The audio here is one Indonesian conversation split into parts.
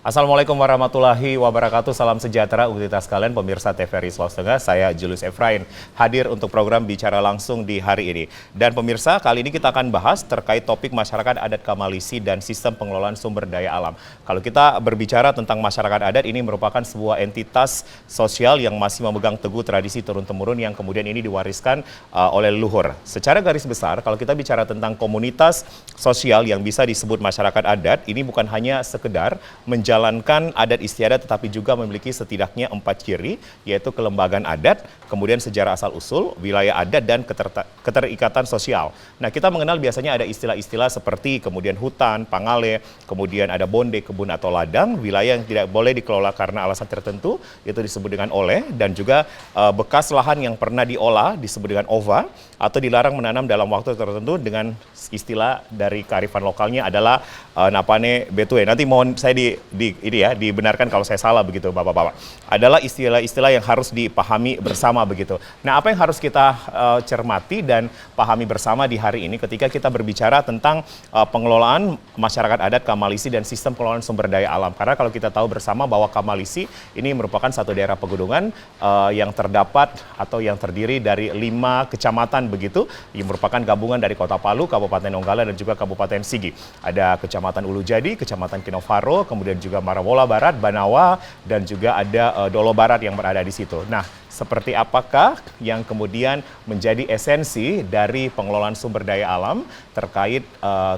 Assalamualaikum warahmatullahi wabarakatuh. Salam sejahtera untuk kita sekalian pemirsa TVRI Sulawesi Tengah. Saya Julius Efrain hadir untuk program Bicara Langsung di hari ini. Dan pemirsa, kali ini kita akan bahas terkait topik masyarakat adat Kamalisi dan sistem pengelolaan sumber daya alam. Kalau kita berbicara tentang masyarakat adat, ini merupakan sebuah entitas sosial yang masih memegang teguh tradisi turun-temurun yang kemudian ini diwariskan oleh leluhur. Secara garis besar, kalau kita bicara tentang komunitas sosial yang bisa disebut masyarakat adat, ini bukan hanya sekedar menjalankan adat istiadat tetapi juga memiliki setidaknya 4 ciri, yaitu kelembagaan adat, kemudian sejarah asal-usul, wilayah adat, dan keterikatan sosial. Nah, kita mengenal biasanya ada istilah-istilah seperti kemudian hutan, pangale, kemudian ada bonde, kebun atau ladang, wilayah yang tidak boleh dikelola karena alasan tertentu, itu disebut dengan oleh, dan juga bekas lahan yang pernah diolah disebut dengan ova, atau dilarang menanam dalam waktu tertentu dengan istilah dari kearifan lokalnya adalah napane betue. Nanti mohon saya dibenarkan kalau saya salah begitu Bapak-Bapak. Adalah istilah-istilah yang harus dipahami bersama begitu. Nah, apa yang harus kita cermati dan pahami bersama di hari ini ketika kita berbicara tentang pengelolaan masyarakat adat Kamalisi dan sistem pengelolaan sumber daya alam. Karena kalau kita tahu bersama bahwa Kamalisi ini merupakan satu daerah pegunungan yang terdapat atau yang terdiri dari 5 kecamatan begitu, yang merupakan gabungan dari Kota Palu, Kabupaten Donggala, dan juga Kabupaten Sigi. Ada Kecamatan Ulujadi, Kecamatan Kinovaro, kemudian juga Marawola Barat, Banawa, dan juga ada Dolo Barat yang berada di situ. Nah, seperti apakah yang kemudian menjadi esensi dari pengelolaan sumber daya alam terkait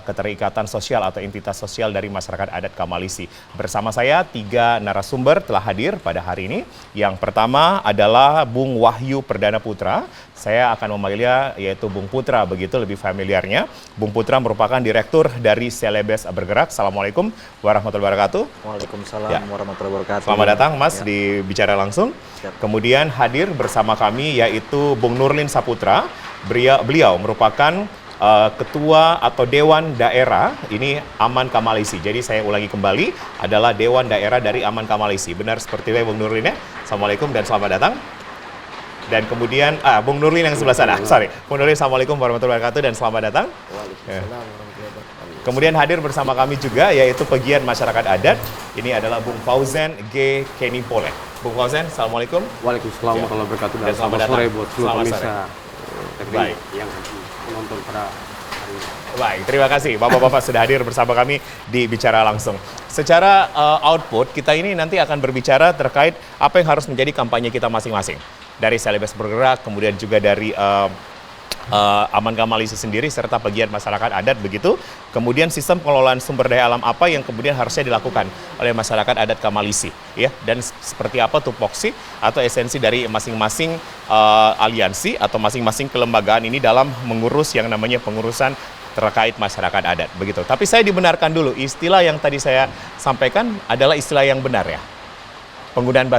keterikatan sosial atau entitas sosial dari masyarakat adat Kamalisi. Bersama saya 3 narasumber telah hadir pada hari ini. Yang pertama adalah Bung Wahyu Perdana Putra. Saya akan memanggilnya yaitu Bung Putra, begitu lebih familiarnya. Bung Putra merupakan Direktur dari Celebes Bergerak. Assalamualaikum warahmatullahi wabarakatuh. Waalaikumsalam warahmatullahi wabarakatuh. Selamat datang Mas di Bicara Langsung. Siap. Kemudian hadir bersama kami yaitu Bung Nurlin Saputra. Beliau merupakan Ketua atau Dewan Daerah ini Aman Kamalisi. Jadi saya ulangi kembali, adalah Dewan Daerah dari Aman Kamalisi. Benar seperti itu Bung Nurlin ya? Assalamualaikum dan selamat datang. Dan kemudian, Bung Nurlin yang sebelah sana, Bung Nurlin, Assalamualaikum warahmatullahi wabarakatuh dan selamat datang. Waalaikumsalam warahmatullahi wabarakatuh. Kemudian hadir bersama kami juga yaitu pegiat masyarakat adat. Ini adalah Bung Fauzen G. Kenipole. Bung Fauzen, Assalamualaikum. Waalaikumsalam warahmatullahi wabarakatuh. Dan selamat datang. Sore buat seluruh Selamat pemirsa Baik. yang menonton pada hari ini. Baik, terima kasih Bapak-Bapak sudah hadir bersama kami di Bicara Langsung. Secara output, kita ini nanti akan berbicara terkait apa yang harus menjadi kampanye kita masing-masing. Dari Celebes Bergerak, kemudian juga dari Aman Kamalisi sendiri, serta pegiat masyarakat adat begitu. Kemudian sistem pengelolaan sumber daya alam apa yang kemudian harusnya dilakukan oleh masyarakat adat Kamalisi, ya. Dan seperti apa tupoksi atau esensi dari masing-masing aliansi atau masing-masing kelembagaan ini dalam mengurus yang namanya pengurusan terkait masyarakat adat begitu. Tapi saya dibenarkan dulu, istilah yang tadi saya sampaikan adalah istilah yang benar ya. Penggunaan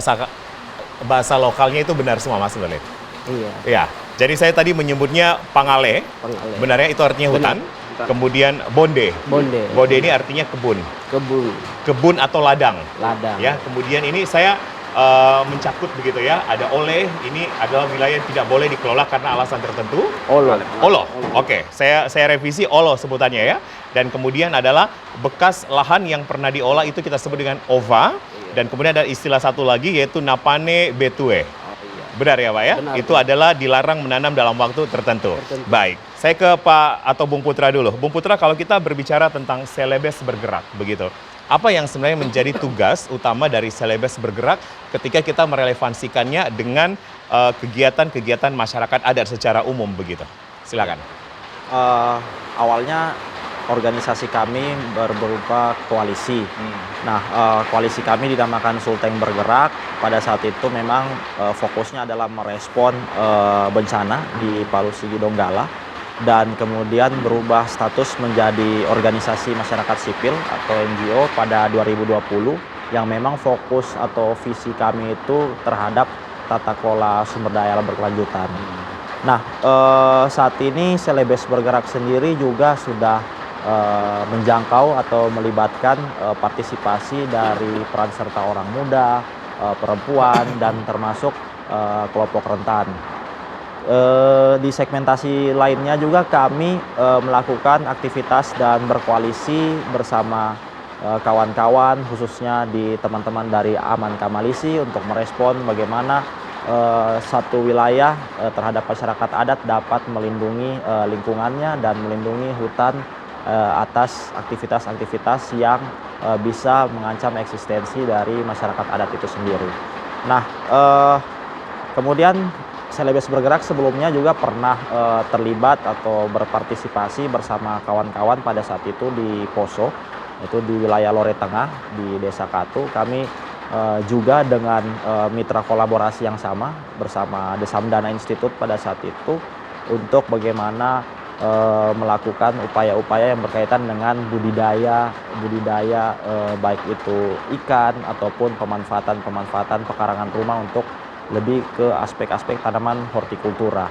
bahasa lokalnya itu benar semua Mas Nurlin. Iya. Ya, jadi saya tadi menyebutnya pangale. Benarnya itu artinya hutan. Hutan. Kemudian bonde. Bonde ini artinya kebun. Kebun atau ladang. Ya, kemudian ini saya mencakup begitu ya. Ada oleh, ini adalah wilayah yang tidak boleh dikelola karena alasan tertentu. Olo. Oke, saya revisi olo sebutannya ya. Dan kemudian adalah bekas lahan yang pernah diolah itu kita sebut dengan ova. Dan kemudian ada istilah satu lagi yaitu napane betue. Benar ya Pak ya? Benar, itu adalah dilarang menanam dalam waktu tertentu. Baik, saya ke Pak atau Bung Putra dulu. Bung Putra, kalau kita berbicara tentang Celebes Bergerak begitu, apa yang sebenarnya menjadi tugas utama dari Celebes Bergerak ketika kita merelevansikannya dengan kegiatan-kegiatan masyarakat adat secara umum begitu? Silakan. Awalnya organisasi kami berupa koalisi. Nah, koalisi kami dinamakan Sulteng Bergerak. Pada saat itu memang fokusnya adalah merespon bencana di Palu Sigi Donggala, dan kemudian berubah status menjadi organisasi masyarakat sipil atau NGO pada 2020, yang memang fokus atau visi kami itu terhadap tata kelola sumber daya alam berkelanjutan. Nah, saat ini Celebes Bergerak sendiri juga sudah menjangkau atau melibatkan partisipasi dari peran serta orang muda, perempuan, dan termasuk kelompok rentan. Di segmentasi lainnya juga kami melakukan aktivitas dan berkoalisi bersama kawan-kawan khususnya di teman-teman dari Aman Kamalisi untuk merespon bagaimana satu wilayah terhadap masyarakat adat dapat melindungi lingkungannya dan melindungi hutan atas aktivitas-aktivitas yang bisa mengancam eksistensi dari masyarakat adat itu sendiri. Nah, kemudian Selebes Bergerak sebelumnya juga pernah terlibat atau berpartisipasi bersama kawan-kawan pada saat itu di Poso, itu di wilayah Lore Tengah di Desa Katu. Kami juga dengan mitra kolaborasi yang sama bersama Desamdana Institute pada saat itu untuk bagaimana melakukan upaya-upaya yang berkaitan dengan budidaya baik itu ikan ataupun pemanfaatan pekarangan rumah untuk lebih ke aspek-aspek tanaman hortikultura.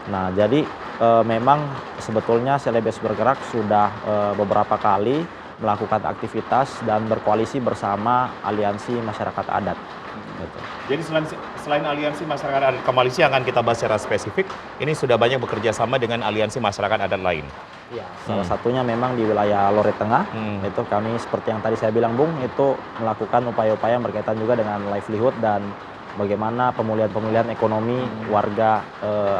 Nah, jadi memang sebetulnya Selebes Bergerak sudah beberapa kali melakukan aktivitas dan berkoalisi bersama Aliansi Masyarakat Adat. Gitu. Jadi selain Aliansi Masyarakat Adat Kamalisi yang akan kita bahas secara spesifik, ini sudah banyak bekerja sama dengan Aliansi Masyarakat Adat lain. Ya, salah satunya memang di wilayah Lore Tengah, itu kami seperti yang tadi saya bilang Bung, itu melakukan upaya-upaya yang berkaitan juga dengan livelihood dan bagaimana pemulihan ekonomi warga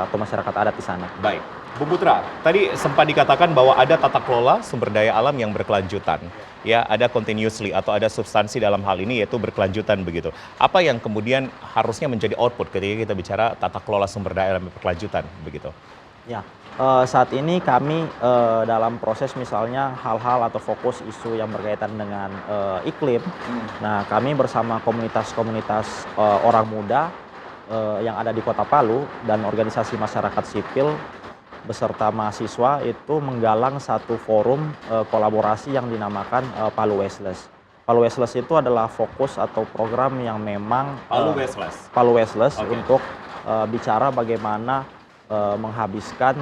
atau masyarakat adat di sana. Baik. Bu Putra, tadi sempat dikatakan bahwa ada tata kelola sumber daya alam yang berkelanjutan. Ya, ada continuously atau ada substansi dalam hal ini yaitu berkelanjutan begitu. Apa yang kemudian harusnya menjadi output ketika kita bicara tata kelola sumber daya alam berkelanjutan begitu? Ya, saat ini kami dalam proses misalnya hal-hal atau fokus isu yang berkaitan dengan iklim. Nah, kami bersama komunitas-komunitas orang muda yang ada di Kota Palu dan organisasi masyarakat sipil beserta mahasiswa itu menggalang satu forum kolaborasi yang dinamakan Palu Wasteless. Palu Wasteless itu adalah fokus atau program yang memang Palu Wasteless. Palu Wasteless Okay. untuk bicara bagaimana menghabiskan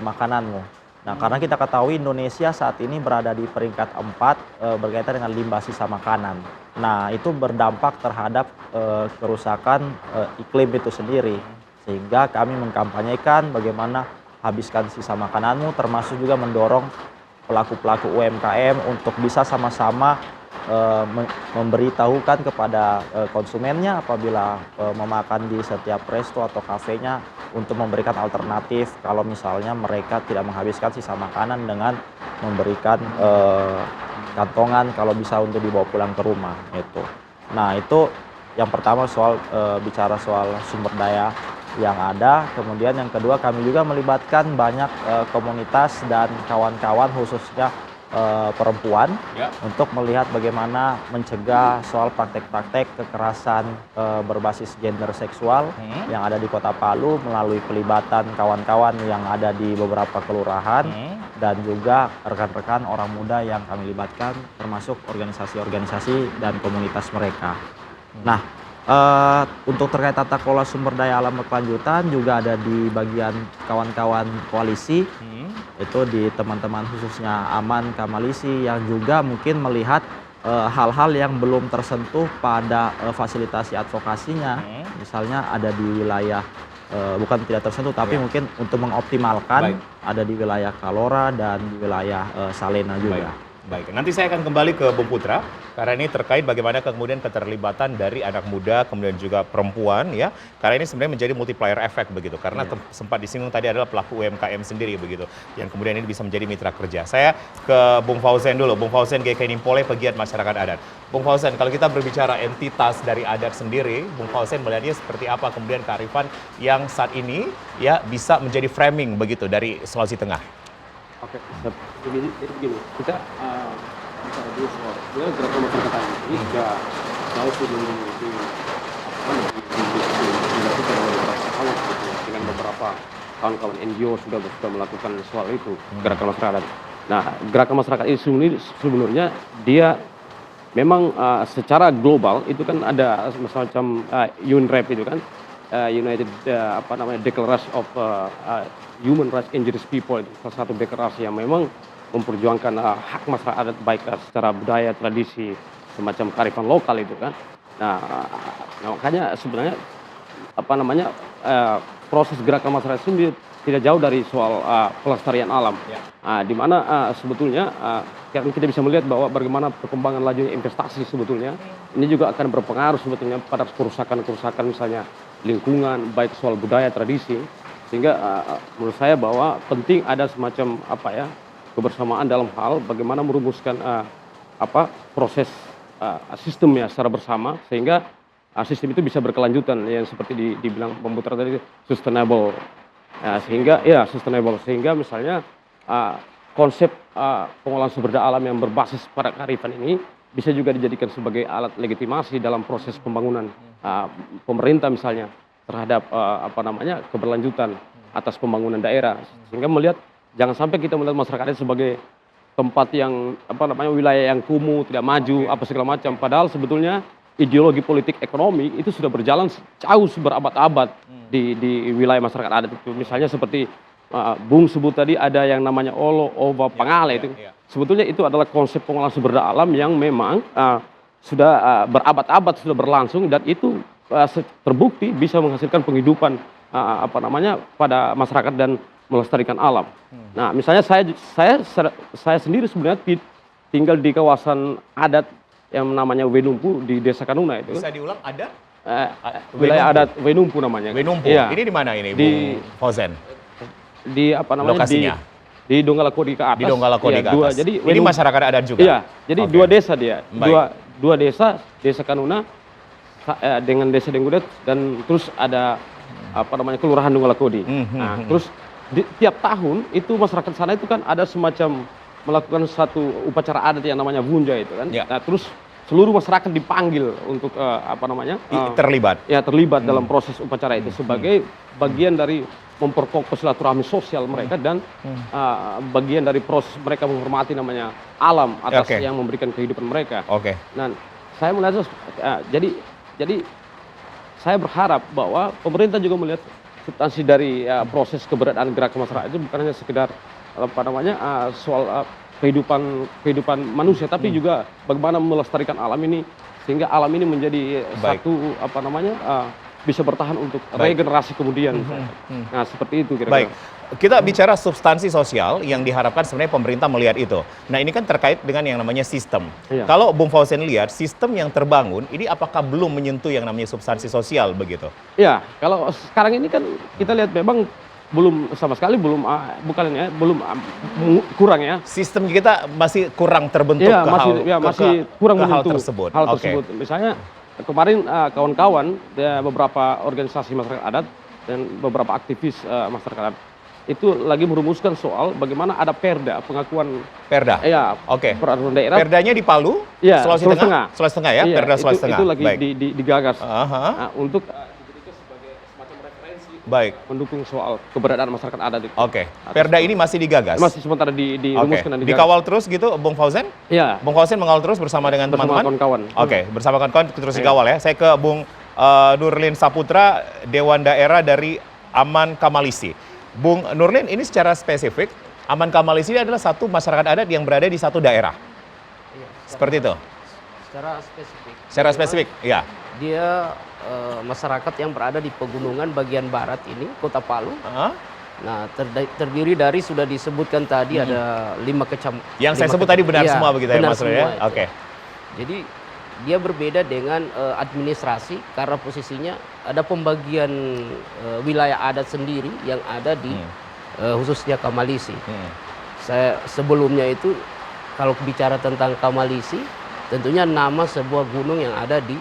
makananmu. Nah, karena kita ketahui Indonesia saat ini berada di peringkat 4 berkaitan dengan limbah sisa makanan. Nah, itu berdampak terhadap kerusakan iklim itu sendiri. Sehingga kami mengkampanyekan bagaimana habiskan sisa makananmu, termasuk juga mendorong pelaku-pelaku UMKM untuk bisa sama-sama memberitahukan kepada konsumennya apabila memakan di setiap resto atau kafenya untuk memberikan alternatif kalau misalnya mereka tidak menghabiskan sisa makanan dengan memberikan kantongan kalau bisa untuk dibawa pulang ke rumah itu. Nah, itu yang pertama soal bicara soal sumber daya yang ada. Kemudian yang kedua kami juga melibatkan banyak komunitas dan kawan-kawan khususnya perempuan untuk melihat bagaimana mencegah soal praktek-praktek kekerasan berbasis gender seksual yang ada di Kota Palu melalui pelibatan kawan-kawan yang ada di beberapa kelurahan dan juga rekan-rekan orang muda yang kami libatkan termasuk organisasi-organisasi dan komunitas mereka. Nah, untuk terkait tata kelola sumber daya alam berkelanjutan juga ada di bagian kawan-kawan koalisi, itu di teman-teman khususnya Aman Kamalisi yang juga mungkin melihat hal-hal yang belum tersentuh pada fasilitasi advokasinya, misalnya ada di wilayah bukan tidak tersentuh tapi mungkin untuk mengoptimalkan ada di wilayah Kalora dan di wilayah Salena juga. Baik, nanti saya akan kembali ke Bung Putra karena ini terkait bagaimana kemudian keterlibatan dari anak muda kemudian juga perempuan ya. Karena ini sebenarnya menjadi multiplier effect begitu. Karena sempat disinggung tadi adalah pelaku UMKM sendiri begitu yang kemudian ini bisa menjadi mitra kerja. Saya ke Bung Fauzen dulu. Bung Fauzen GK Nimpole pegiat masyarakat adat. Bung Fauzen, kalau kita berbicara entitas dari adat sendiri, Bung Fauzen melihatnya seperti apa kemudian kearifan yang saat ini ya bisa menjadi framing begitu dari Sulawesi Tengah. Oke, jadi begini, kita bicara dulu soal sebenarnya gerakan masyarakat adat ini sudah jauh sebelum dilakukan oleh beberapa tahun dengan beberapa kawan-kawan NGO sudah melakukan soal itu gerakan masyarakat adat. Nah, gerakan masyarakat ini sebenarnya dia memang secara global itu kan ada semacam UNREP itu kan. United Declaration of Human Rights Indigenous People, itu salah satu deklarasi yang memang memperjuangkan hak masyarakat adat baik secara budaya, tradisi, semacam kearifan lokal itu kan. Nah makanya sebenarnya proses gerakan masyarakat itu tidak jauh dari soal pelestarian alam. Ya. Di mana sebetulnya kita bisa melihat bahwa bagaimana perkembangan lajunya investasi sebetulnya ini juga akan berpengaruh sebetulnya pada kerusakan-kerusakan misalnya lingkungan, baik soal budaya, tradisi, sehingga menurut saya bahwa penting ada semacam kebersamaan dalam hal bagaimana merumuskan proses sistemnya secara bersama sehingga sistem itu bisa berkelanjutan yang seperti dibilang pembutar tadi sustainable. Sehingga misalnya konsep pengolahan sumber daya alam yang berbasis pada kearifan ini bisa juga dijadikan sebagai alat legitimasi dalam proses pembangunan pemerintah misalnya terhadap keberlanjutan atas pembangunan daerah, sehingga jangan sampai kita melihat masyarakat sebagai tempat yang wilayah yang kumuh, tidak maju, segala macam, padahal sebetulnya ideologi politik ekonomi itu sudah berjalan jauh berabad-abad di wilayah masyarakat adat itu. Misalnya seperti Bung sebut tadi ada yang namanya Olo, Owa, Pangale itu. Sebetulnya itu adalah konsep pengolahan sumber daya alam yang memang sudah berabad-abad sudah berlangsung dan itu terbukti bisa menghasilkan penghidupan pada masyarakat dan melestarikan alam. Nah, misalnya saya sendiri sebenarnya tinggal di kawasan adat yang namanya Wenumpu di Desa Kanuna itu. Bisa diulang, ada? Wilayah adat Wenumpu namanya. Wenumpu. Iya. Ini di mana ini, Di Bung Fauzen? Lokasinya? Di Donggala Kodi ke atas. Di Donggala Kodi ke atas. Jadi ini masyarakat adat juga? Iya, jadi dua desa dia. Baik. Dua desa, Desa Kanuna dengan Desa Denggudet dan terus ada Kelurahan Donggala Kodi. Nah, terus tiap tahun itu masyarakat sana itu kan ada semacam melakukan satu upacara adat yang namanya Bunja itu kan. Ya. Nah, terus seluruh masyarakat dipanggil untuk terlibat. Ya, terlibat dalam proses upacara itu sebagai bagian dari memperkokoh silaturahmi sosial mereka dan bagian dari proses mereka menghormati namanya alam atas yang memberikan kehidupan mereka. Nah, saya melihat jadi saya berharap bahwa pemerintah juga melihat substansi dari proses keberadaan gerakan masyarakat itu bukan hanya sekedar soal kehidupan manusia, tapi juga bagaimana melestarikan alam ini sehingga alam ini menjadi satu bisa bertahan untuk regenerasi kemudian. Nah, seperti itu kira-kira. Baik, kita bicara substansi sosial yang diharapkan sebenarnya pemerintah melihat itu. Nah, ini kan terkait dengan yang namanya sistem. Iya. Kalau Bung Fauzen lihat sistem yang terbangun ini apakah belum menyentuh yang namanya substansi sosial begitu? Ya, kalau sekarang ini kan kita lihat memang belum sama sekali belum kurang ya. Sistem kita masih kurang terbentuk masih kurang hal menyentuh tersebut. Hal tersebut. Misalnya kemarin kawan-kawan beberapa organisasi masyarakat adat dan beberapa aktivis masyarakat adat itu lagi merumuskan soal bagaimana ada perda pengakuan Perda. peraturan daerah. Perdanya di Palu, Iya, Sulawesi Tengah ya, Iya, Perda Sulawesi Tengah. Itu lagi digagas untuk baik. mendukung soal keberadaan masyarakat adat itu. Perda ini masih digagas. Masih sementara dirumuskan dan digagas. Dikawal terus gitu, Bung Fauzen? Iya. Bung Fauzen mengawal terus bersama dengan Bersama teman-teman? kawan-kawan. Bersama kawan-kawan terus dikawal ya. Saya ke Bung Nurlin Saputra, Dewan Daerah dari Aman Kamalisi. Bung Nurlin, ini secara spesifik, Aman Kamalisi ini adalah satu masyarakat adat yang berada di satu daerah. Iya, seperti itu? Secara spesifik, ya. Dia masyarakat yang berada di pegunungan bagian barat ini, Kota Palu. Nah, terdiri dari sudah disebutkan tadi ada 5 kecamatan. Yang saya sebut tadi benar semua begitu ya, Mas ya? Jadi dia berbeda dengan administrasi karena posisinya ada pembagian wilayah adat sendiri yang ada di khususnya Kamalisi. Saya sebelumnya itu kalau bicara tentang Kamalisi, tentunya nama sebuah gunung yang ada di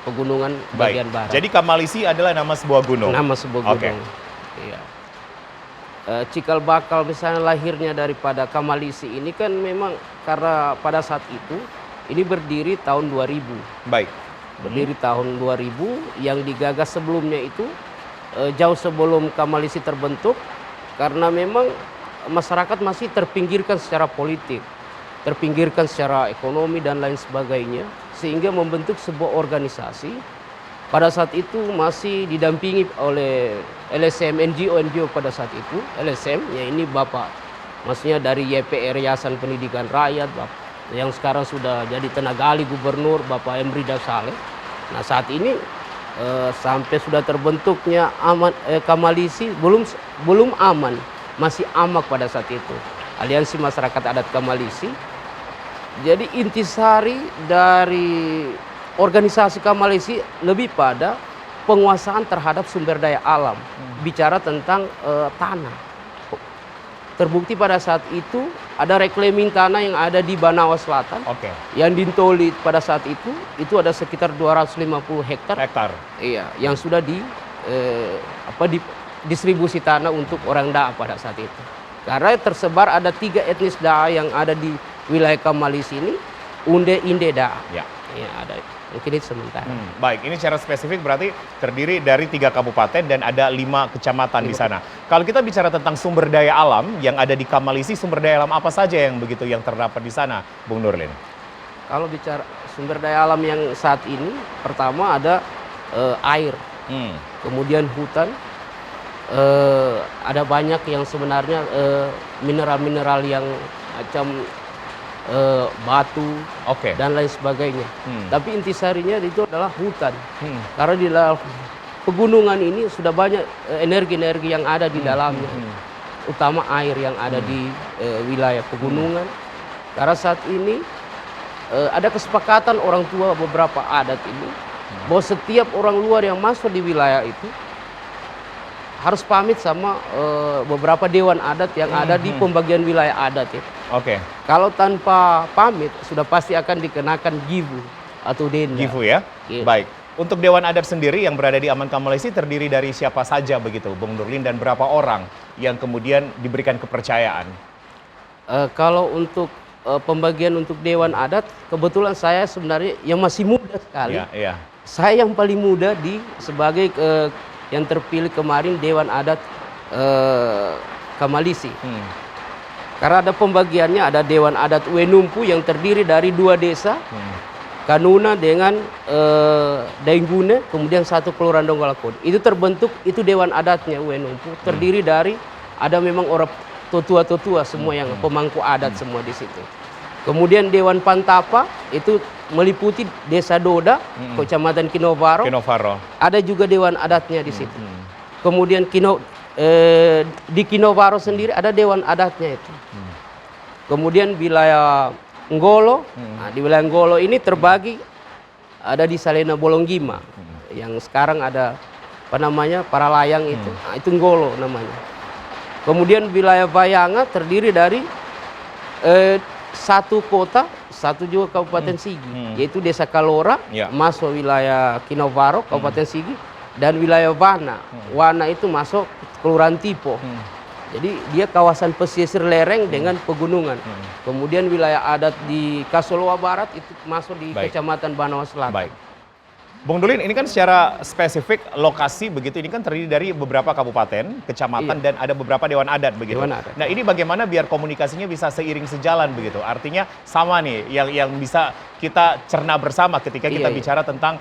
pegunungan bagian barat. Jadi Kamalisi adalah nama sebuah gunung. Nama sebuah gunung. Iya. Cikal bakal misalnya lahirnya daripada Kamalisi ini kan memang karena pada saat itu ini berdiri tahun 2000. Baik. Berdiri tahun 2000 yang digagas sebelumnya itu jauh sebelum Kamalisi terbentuk karena memang masyarakat masih terpinggirkan secara politik, terpinggirkan secara ekonomi dan lain sebagainya sehingga membentuk sebuah organisasi. Pada saat itu masih didampingi oleh LSM, NGO pada saat itu. LSM, ya ini Bapak, maksudnya dari YPR, Yayasan Pendidikan Rakyat, Bapak, yang sekarang sudah jadi tenaga ahli gubernur, Bapak Emrida Saleh. Nah, saat ini sampai sudah terbentuknya Kamalisi belum aman, masih amak pada saat itu. Aliansi Masyarakat Adat Kamalisi. Jadi intisari dari organisasi Kamalisi lebih pada penguasaan terhadap sumber daya alam, bicara tentang tanah. Terbukti pada saat itu ada reclaiming tanah yang ada di Banawa Selatan, yang dintoli pada saat itu ada sekitar 250 hektar. Iya, yang sudah distribusi tanah untuk orang Daa pada saat itu. Karena tersebar ada 3 etnis Daa yang ada di wilayah Kamalisi ini, Unde, Inde, Daa. Ya, ada. Mungkin itu sementara. Baik, ini secara spesifik berarti terdiri dari 3 kabupaten dan ada 5 kecamatan di sana. Kalau kita bicara tentang sumber daya alam yang ada di Kamalisi, sumber daya alam apa saja yang terdapat di sana, Bung Nurlin? Kalau bicara sumber daya alam yang saat ini, pertama ada air, kemudian hutan, ada banyak yang sebenarnya mineral-mineral yang macam batu dan lain sebagainya. Tapi intisarinya itu adalah hutan. Karena di dalam pegunungan ini sudah banyak energi-energi yang ada di dalamnya. Utama air yang ada di wilayah pegunungan. Karena saat ini ada kesepakatan orang tua beberapa adat ini bahwa setiap orang luar yang masuk di wilayah itu harus pamit sama beberapa dewan adat yang ada di pembagian wilayah adat ya. Kalau tanpa pamit sudah pasti akan dikenakan givu atau denda. Givu ya? Baik. Untuk dewan adat sendiri yang berada di Aman Kamalisi terdiri dari siapa saja begitu, Bung Nurlin, dan berapa orang yang kemudian diberikan kepercayaan? Kalau untuk pembagian untuk dewan adat, kebetulan saya sebenarnya yang masih muda sekali. Saya yang paling muda sebagai yang terpilih kemarin Dewan Adat Kamalisi. Karena ada pembagiannya, ada Dewan Adat Wenumpu yang terdiri dari 2 desa, Kanuna dengan Dainggune, kemudian 1 kelurahan Donggala Kode. Itu terbentuk, itu Dewan Adatnya Wenumpu, terdiri dari ada memang orang tua-tua semua yang pemangku adat semua di situ. Kemudian Dewan Pantapa itu meliputi Desa Doda, Kecamatan Kinovaro. Ada juga dewan adatnya di situ. Kemudian di Kinovaro sendiri ada dewan adatnya itu. Kemudian wilayah Nggolo, nah, di wilayah Nggolo ini terbagi ada di Salena Bolonggima, yang sekarang ada Paralayang itu, nah, itu Nggolo namanya. Kemudian wilayah Bayanga terdiri dari 1 kota, 1 juga Kabupaten Sigi, yaitu Desa Kalora, masuk wilayah Kinovaro, Kabupaten Sigi, dan wilayah Wana. Wana itu masuk Kelurahan Tipo. Jadi dia kawasan pesisir lereng dengan pegunungan. Kemudian wilayah adat di Kasoloa Barat itu masuk di Kecamatan Banawa Selatan. Bung Nurlin, ini kan secara spesifik lokasi begitu, ini kan terdiri dari beberapa kabupaten, kecamatan, dan ada beberapa dewan adat begitu. Nah, ini bagaimana biar komunikasinya bisa seiring sejalan begitu? Artinya sama nih yang bisa kita cerna bersama ketika kita bicara tentang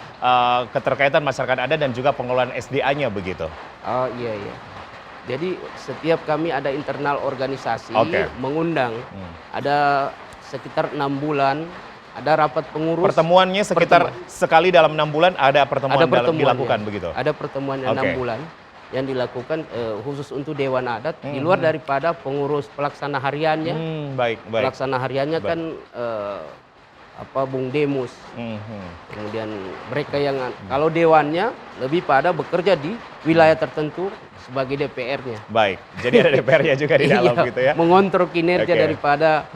keterkaitan masyarakat adat dan juga pengelolaan SDA-nya begitu. Oh iya. Jadi setiap kami ada internal organisasi mengundang, ada sekitar 6 bulan. Ada rapat pengurus. Pertemuannya sekitar sekali dalam 6 bulan ada pertemuan dilakukan begitu? Ada pertemuan 6 bulan yang dilakukan khusus untuk Dewan Adat. Di luar daripada pengurus pelaksana hariannya. Pelaksana hariannya kan Bung Demus. Kemudian mereka yang kalau dewannya lebih pada bekerja di wilayah tertentu sebagai DPR-nya. Baik, jadi ada DPR-nya juga di dalam gitu ya? Mengontrol kinerja daripada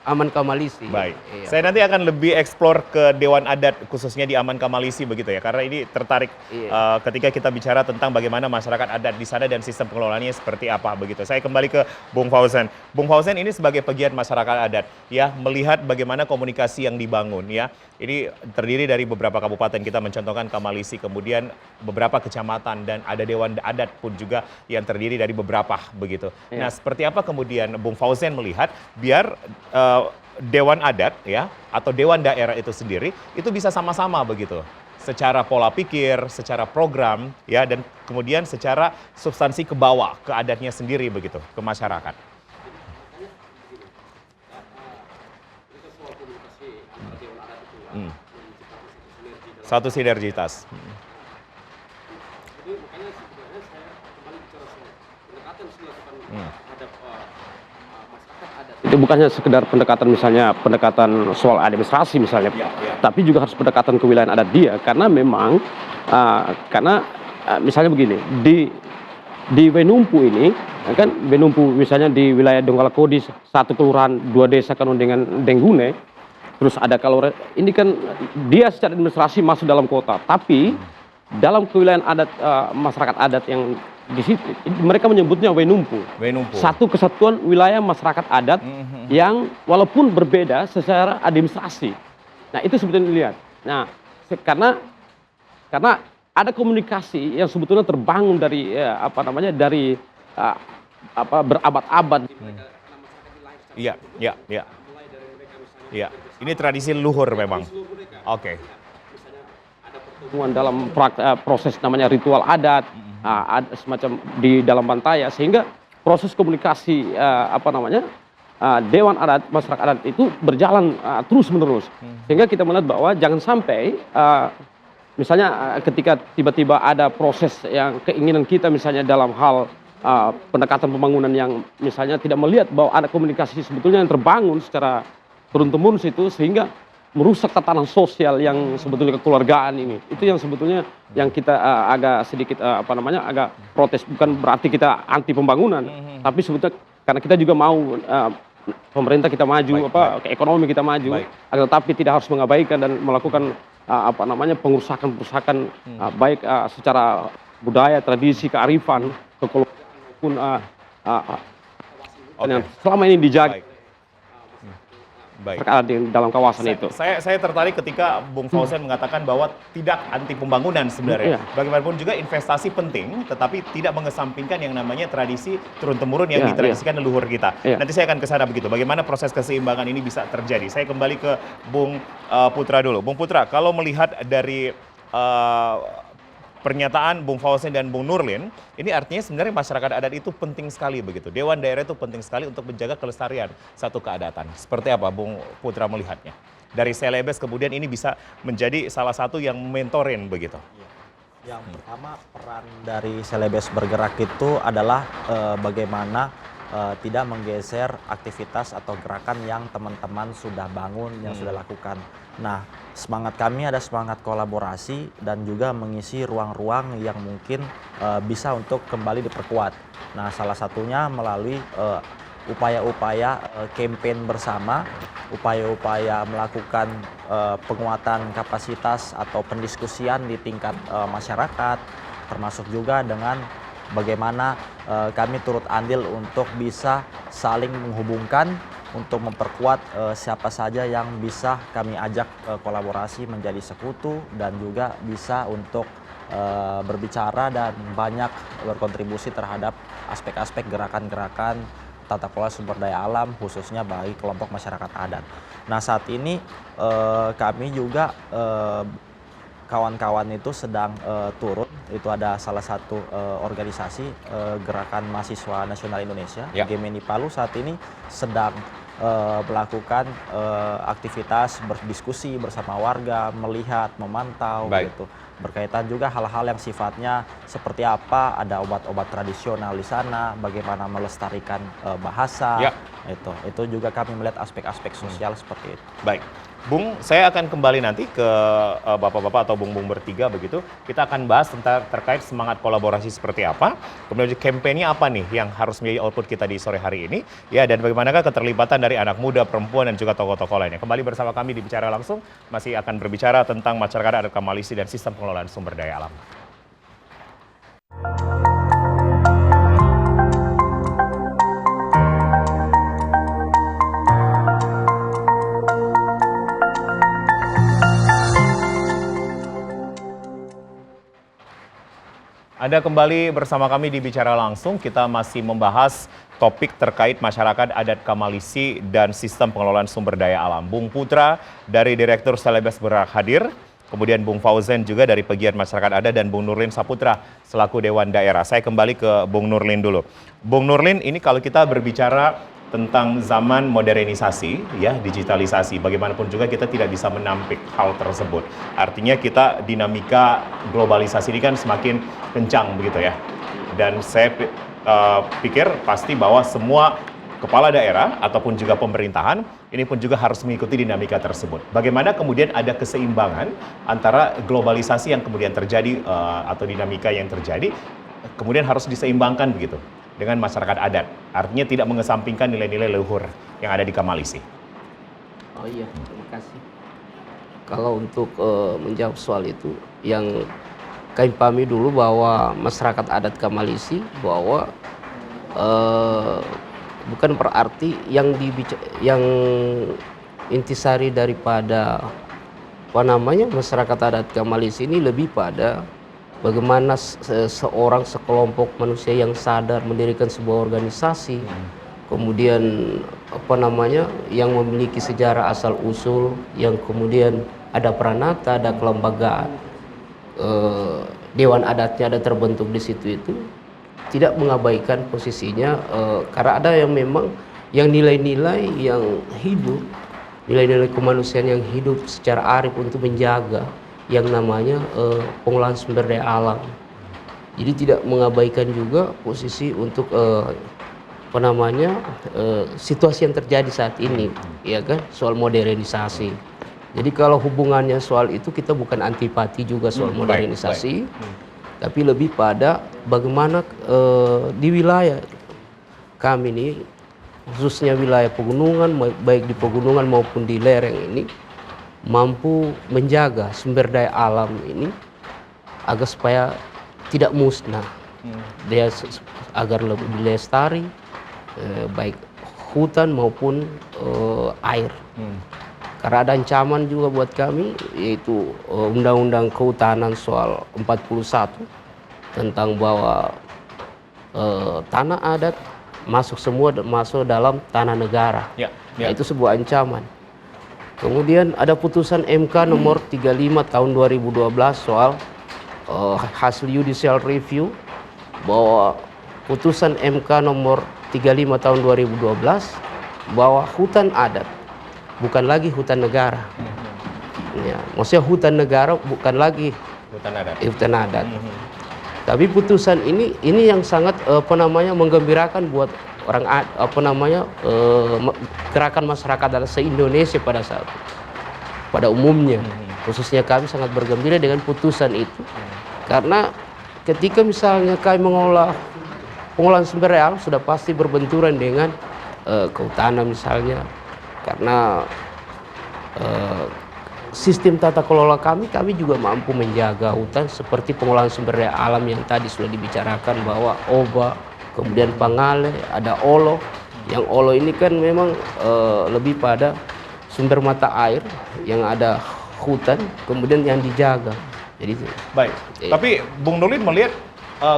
Aman Kamalisi. Baik, saya nanti akan lebih eksplor ke Dewan Adat khususnya di Aman Kamalisi begitu ya, karena ini tertarik ketika kita bicara tentang bagaimana masyarakat adat di sana dan sistem pengelolaannya seperti apa begitu. Saya kembali ke Bung Fauzan. Bung Fauzan ini sebagai pegiat masyarakat adat ya, melihat bagaimana komunikasi yang dibangun ya. Ini terdiri dari beberapa kabupaten, kita mencontohkan Kamalisi, kemudian beberapa kecamatan, dan ada Dewan Adat pun juga yang terdiri dari beberapa begitu. Nah, seperti apa kemudian Bung Fauzan melihat biar Dewan Adat ya atau Dewan Daerah itu sendiri itu bisa sama-sama begitu, secara pola pikir, secara program ya, dan kemudian secara substansi ke bawah ke adatnya sendiri begitu, ke masyarakat. Satu sinergitas. Jadi makanya sebenarnya saya kembali bicara soal pendekatan dilakukan terhadap masyarakat adat. Itu bukannya sekedar pendekatan misalnya pendekatan soal administrasi misalnya, tapi juga harus pendekatan kewilayahan adat dia karena memang misalnya begini di Wenumpu ini kan Wenumpu misalnya di wilayah Donggala Kodis satu kelurahan 2 desa kan dengan Denggune. Terus ada kalau ini kan dia secara administrasi masuk dalam kota, tapi dalam kewilayahan adat masyarakat adat yang di situ mereka menyebutnya Wenumpu. Satu kesatuan wilayah masyarakat adat yang walaupun berbeda secara administrasi. Nah, itu sebetulnya dilihat. Nah, karena ada komunikasi yang sebetulnya terbangun dari dari berabad-abad. Iya. Ini tradisi leluhur memang. Oke. Pertemuan dalam proses namanya ritual adat, ada semacam di dalam bantaya sehingga proses komunikasi dewan adat masyarakat adat itu berjalan terus menerus sehingga kita melihat bahwa jangan sampai misalnya ketika tiba-tiba ada proses yang keinginan kita misalnya dalam hal pendekatan pembangunan yang misalnya tidak melihat bahwa ada komunikasi sebetulnya yang terbangun secara turun-temurun situ sehingga merusak tatanan sosial yang sebetulnya kekeluargaan ini. Itu yang sebetulnya yang kita agak sedikit agak protes, bukan berarti kita anti pembangunan, tapi sebetulnya karena kita juga mau pemerintah kita maju, ekonomi kita maju, agar tetapi tidak harus mengabaikan dan melakukan pengurusakan baik secara budaya, tradisi, kearifan, kekeluargaan maupun yang selama ini dijaga. Di dalam kawasan itu. Saya tertarik ketika Bung Fauzen mengatakan bahwa tidak anti pembangunan sebenarnya. Bagaimanapun juga investasi penting, tetapi tidak mengesampingkan yang namanya tradisi turun-temurun yang ditradisikan leluhur kita. Nanti saya akan ke sana begitu. Bagaimana proses keseimbangan ini bisa terjadi? Saya kembali ke Bung Putra dulu. Bung Putra, kalau melihat dari pernyataan Bung Fauzen dan Bung Nurlin, ini artinya sebenarnya masyarakat adat itu penting sekali begitu. Dewan daerah itu penting sekali untuk menjaga kelestarian satu keadatan. Seperti apa Bung Putra melihatnya? Dari Selebes kemudian ini bisa menjadi salah satu yang mentorin begitu. Yang pertama peran dari Selebes bergerak itu adalah bagaimana tidak menggeser aktivitas atau gerakan yang teman-teman sudah bangun, yang sudah lakukan. Nah, semangat kami ada semangat kolaborasi dan juga mengisi ruang-ruang yang mungkin bisa untuk kembali diperkuat. Nah, salah satunya melalui upaya-upaya campaign bersama, upaya-upaya melakukan penguatan kapasitas atau pendiskusian di tingkat masyarakat, termasuk juga dengan bagaimana kami turut andil untuk bisa saling menghubungkan untuk memperkuat siapa saja yang bisa kami ajak kolaborasi menjadi sekutu dan juga bisa untuk berbicara dan banyak berkontribusi terhadap aspek-aspek gerakan-gerakan tata kelola sumber daya alam khususnya bagi kelompok masyarakat adat. Nah, saat ini kami juga kawan-kawan itu sedang turun, itu ada salah satu organisasi Gerakan Mahasiswa Nasional Indonesia, Gemini Palu saat ini sedang melakukan aktivitas berdiskusi bersama warga, melihat, memantau gitu. Berkaitan juga hal-hal yang sifatnya seperti apa, ada obat-obat tradisional di sana, bagaimana melestarikan bahasa, itu juga kami melihat aspek-aspek sosial seperti itu. Baik. Bung, saya akan kembali nanti ke Bapak-Bapak atau Bung-Bung bertiga begitu. Kita akan bahas tentang terkait semangat kolaborasi seperti apa. Kemudian kampanye apa nih yang harus menjadi output kita di sore hari ini. Ya, dan bagaimanakah keterlibatan dari anak muda, perempuan, dan juga tokoh-tokoh lainnya. Kembali bersama kami di Bicara Langsung, masih akan berbicara tentang masyarakat adat Kamalisi dan sistem pengelolaan sumber daya alam. Anda kembali bersama kami di Bicara Langsung, kita masih membahas topik terkait masyarakat adat Kamalisi dan sistem pengelolaan sumber daya alam. Bung Putra dari Direktur Selebes bergerak hadir, kemudian Bung Fauzen juga dari Pegiat Masyarakat Adat dan Bung Nurlin Saputra selaku Dewan Daerah. Saya kembali ke Bung Nurlin dulu. Bung Nurlin, ini kalau kita berbicara tentang zaman modernisasi, ya, digitalisasi. Bagaimanapun juga kita tidak bisa menampik hal tersebut. Artinya kita dinamika globalisasi ini kan semakin kencang begitu ya. Dan saya pikir pasti bahwa semua kepala daerah ataupun juga pemerintahan ini pun juga harus mengikuti dinamika tersebut. Bagaimana kemudian ada keseimbangan antara globalisasi yang kemudian terjadi atau dinamika yang terjadi kemudian harus diseimbangkan begitu dengan masyarakat adat. Artinya tidak mengesampingkan nilai-nilai leluhur yang ada di Kamalisi. Oh iya, terima kasih. Kalau untuk menjawab soal itu, yang kami pahami dulu bahwa masyarakat adat Kamalisi bahwa bukan berarti yang intisari daripada masyarakat adat Kamalisi ini lebih pada bagaimana sekelompok manusia yang sadar mendirikan sebuah organisasi, kemudian yang memiliki sejarah asal usul, yang kemudian ada peranata, ada kelembagaan, dewan adatnya ada terbentuk di situ itu, tidak mengabaikan posisinya, karena ada yang memang yang nilai-nilai yang hidup, nilai-nilai kemanusiaan yang hidup secara arif untuk menjaga yang namanya pengolahan sumber daya alam. Jadi tidak mengabaikan juga posisi untuk situasi yang terjadi saat ini, ya kan, soal modernisasi. Jadi kalau hubungannya soal itu kita bukan antipati juga soal modernisasi, tapi lebih pada bagaimana di wilayah kami ini, khususnya wilayah pegunungan, baik di pegunungan maupun di lereng ini, mampu menjaga sumber daya alam ini agar supaya tidak musnah, dia agar lebih dilestari, baik hutan maupun air. Karena ada ancaman juga buat kami, yaitu Undang-Undang Kehutanan soal 41 tentang bahwa tanah adat masuk dalam tanah negara. Nah, itu sebuah ancaman. Kemudian ada putusan MK nomor 35 tahun 2012 soal hasil judicial review, bahwa putusan MK nomor 35 tahun 2012 bahwa hutan adat bukan lagi hutan negara. Ya, maksudnya hutan negara bukan lagi hutan adat. Tapi putusan ini yang sangat menggembirakan buat orang gerakan masyarakat adat se-Indonesia pada umumnya. Khususnya kami sangat bergembira dengan putusan itu, karena ketika misalnya kami pengolahan sumber daya alam sudah pasti berbenturan dengan kehutanan misalnya, karena sistem tata kelola kami juga mampu menjaga hutan seperti pengolahan sumber daya alam yang tadi sudah dibicarakan, bahwa Oba, kemudian Pangale, ada Olo. Yang Olo ini kan memang lebih pada sumber mata air yang ada hutan, kemudian yang dijaga. Jadi baik. Tapi Bung Nurlin melihat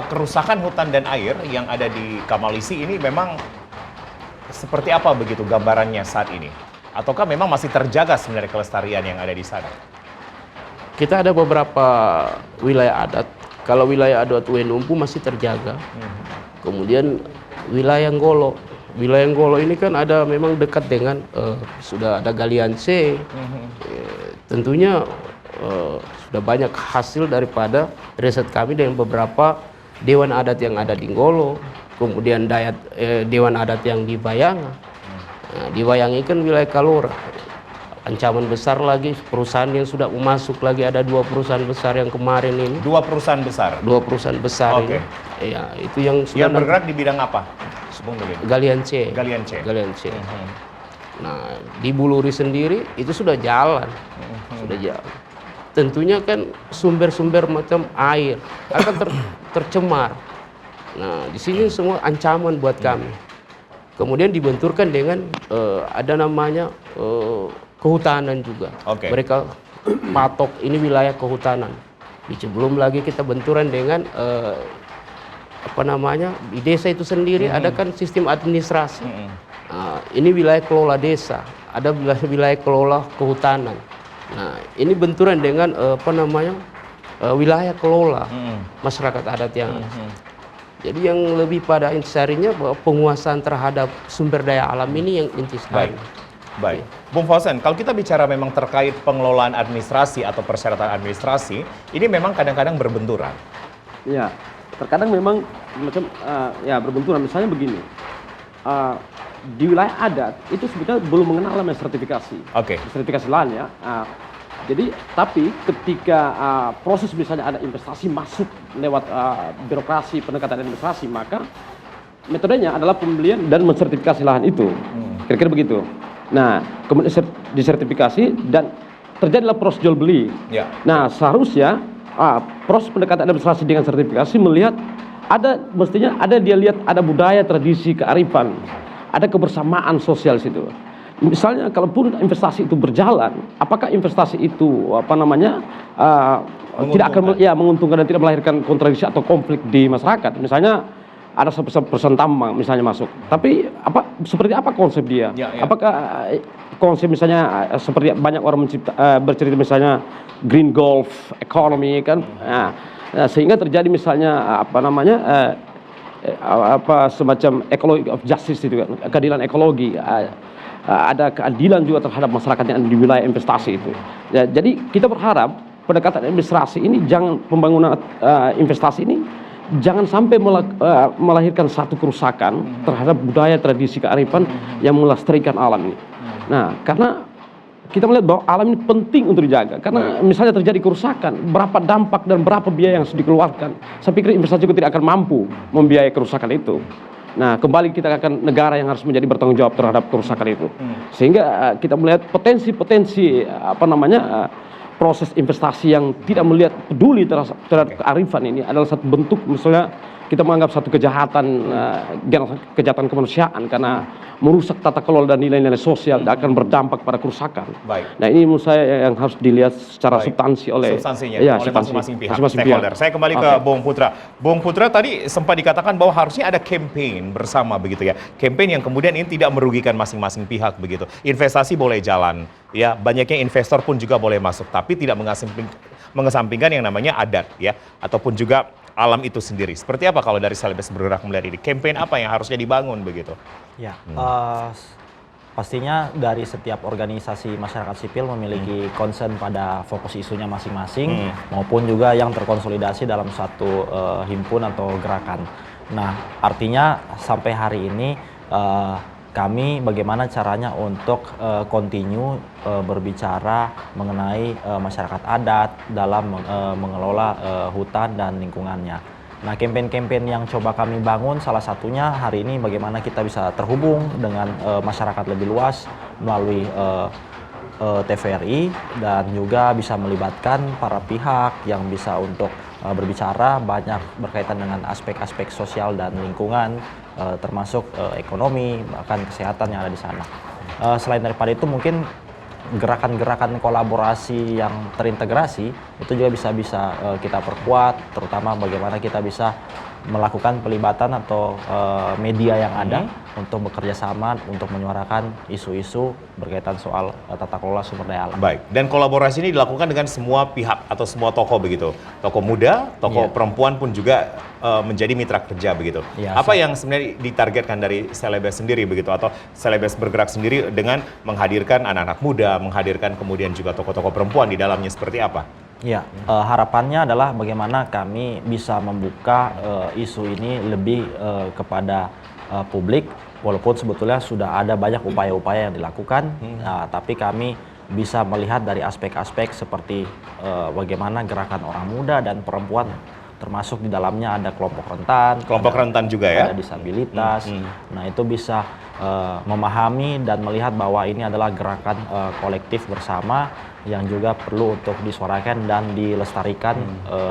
kerusakan hutan dan air yang ada di Kamalisi ini memang seperti apa begitu gambarannya saat ini? Ataukah memang masih terjaga sebenarnya kelestarian yang ada di sana? Kita ada beberapa wilayah adat. Kalau wilayah adat Wenumpu masih terjaga. Kemudian wilayah Ngolo ini kan ada memang dekat dengan sudah ada galian C. Tentunya sudah banyak hasil daripada riset kami dengan beberapa dewan adat yang ada di Ngolo, kemudian dewan adat yang di Bayanga. Nah, di Bayanga kan wilayah Kalora. Ancaman besar lagi, perusahaan yang sudah masuk lagi, ada 2 perusahaan besar yang kemarin ini. 2 perusahaan besar? 2 perusahaan besar ini. Ya, itu yang sudah bergerak di bidang apa? Galian C. Nah, di Buluri sendiri itu sudah jalan. Sudah jalan. Tentunya kan sumber-sumber macam air akan tercemar. Nah, di sini semua ancaman buat kami. Kemudian dibenturkan dengan ada namanya kehutanan juga. Mereka patok ini wilayah kehutanan. Belum lagi kita benturan dengan di desa itu sendiri ada kan sistem administrasi. Ini wilayah kelola desa, ada wilayah kelola kehutanan. Nah, ini benturan dengan wilayah kelola masyarakat adat yang Jadi yang lebih pada intisarinya bahwa penguasaan terhadap sumber daya alam ini yang intisari. Baik, Bung Fauzan, kalau kita bicara memang terkait pengelolaan administrasi atau persyaratan administrasi, ini memang kadang-kadang berbenturan. Ya, terkadang memang macam ya berbenturan. Misalnya begini, di wilayah adat itu sebetulnya belum mengenal namanya sertifikasi. Oke. Sertifikasi lahan ya. Jadi tapi ketika proses misalnya ada investasi masuk lewat birokrasi pendekatan administrasi, maka metodenya adalah pembelian dan mensertifikasi lahan itu. Kira-kira begitu. Nah, kemudian disertifikasi dan terjadilah proses jual beli. Ya. Nah, seharusnya proses pendekatan administrasi dengan sertifikasi melihat mestinya dia lihat ada budaya, tradisi, kearifan, ada kebersamaan sosial situ. Misalnya kalaupun investasi itu berjalan, apakah investasi itu tidak akan menguntungkan dan tidak melahirkan kontradiksi atau konflik di masyarakat. Misalnya ada perusahaan tambang misalnya masuk, tapi seperti apa konsep dia? Ya. Apakah konsep misalnya seperti banyak orang bercerita misalnya green golf economy kan? Nah, sehingga terjadi misalnya semacam ecology of justice itu kan, keadilan ekologi. Ada keadilan juga terhadap masyarakat yang ada di wilayah investasi itu. Ya, jadi kita berharap pendekatan administrasi ini pembangunan investasi ini jangan sampai melahirkan satu kerusakan terhadap budaya, tradisi, kearifan yang melestarikan alam ini. Nah, karena kita melihat bahwa alam ini penting untuk dijaga. Karena misalnya terjadi kerusakan, berapa dampak dan berapa biaya yang harus dikeluarkan. Saya pikir investasi juga tidak akan mampu membiayai kerusakan itu. Nah, kembali kita akan negara yang harus menjadi bertanggung jawab terhadap kerusakan itu. Sehingga kita melihat potensi proses investasi yang tidak melihat peduli terhadap kearifan ini adalah satu bentuk, misalnya kita menganggap satu kejahatan kemanusiaan karena merusak tata kelola dan nilai-nilai sosial dan akan berdampak pada kerusakan. Baik. Nah, ini menurut saya yang harus dilihat secara substansi oleh masing-masing pihak stakeholder. Saya kembali ke Bung Putra. Bung Putra, tadi sempat dikatakan bahwa harusnya ada campaign bersama begitu ya. Campaign yang kemudian ini tidak merugikan masing-masing pihak begitu. Investasi boleh jalan, ya, banyaknya investor pun juga boleh masuk, tapi tidak mengesampingkan yang namanya adat ya, ataupun juga alam itu sendiri. Seperti apa kalau dari Selebes Bergerak melihat ini? Campaign apa yang harusnya dibangun begitu? Ya, pastinya dari setiap organisasi masyarakat sipil memiliki concern pada fokus isunya masing-masing, maupun juga yang terkonsolidasi dalam satu himpun atau gerakan. Nah, artinya sampai hari ini kami bagaimana caranya untuk continue berbicara mengenai masyarakat adat dalam mengelola hutan dan lingkungannya. Nah, campaign-campaign yang coba kami bangun salah satunya hari ini bagaimana kita bisa terhubung dengan masyarakat lebih luas melalui TVRI dan juga bisa melibatkan para pihak yang bisa untuk berbicara banyak berkaitan dengan aspek-aspek sosial dan lingkungan, termasuk ekonomi, bahkan kesehatan yang ada di sana. Selain daripada itu mungkin gerakan-gerakan kolaborasi yang terintegrasi itu juga bisa kita perkuat, terutama bagaimana kita bisa melakukan pelibatan atau media yang ada untuk bekerja sama untuk menyuarakan isu-isu berkaitan soal tata kelola sumber daya alam. Baik, dan kolaborasi ini dilakukan dengan semua pihak atau semua tokoh begitu. Tokoh muda, tokoh perempuan pun juga menjadi mitra kerja begitu. Apa yang sebenarnya ditargetkan dari Selebes sendiri begitu, atau Selebes Bergerak sendiri dengan menghadirkan anak-anak muda, menghadirkan kemudian juga tokoh-tokoh perempuan di dalamnya seperti apa? Ya, harapannya adalah bagaimana kami bisa membuka isu ini lebih kepada publik, walaupun sebetulnya sudah ada banyak upaya-upaya yang dilakukan, tapi kami bisa melihat dari aspek-aspek seperti bagaimana gerakan orang muda dan perempuan, termasuk di dalamnya ada kelompok rentan juga ya, ada disabilitas. Nah, itu bisa memahami dan melihat bahwa ini adalah gerakan kolektif bersama yang juga perlu untuk disuarakan dan dilestarikan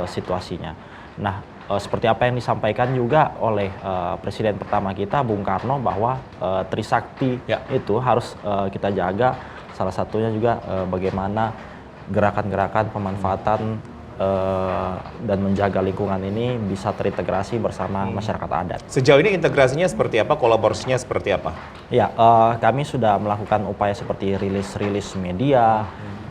situasinya. Nah, seperti apa yang disampaikan juga oleh Presiden pertama kita, Bung Karno, bahwa Trisakti itu harus kita jaga. Salah satunya juga bagaimana gerakan-gerakan pemanfaatan dan menjaga lingkungan ini bisa terintegrasi bersama masyarakat adat. Sejauh ini integrasinya seperti apa, kolaborasinya seperti apa? Ya, kami sudah melakukan upaya seperti rilis media,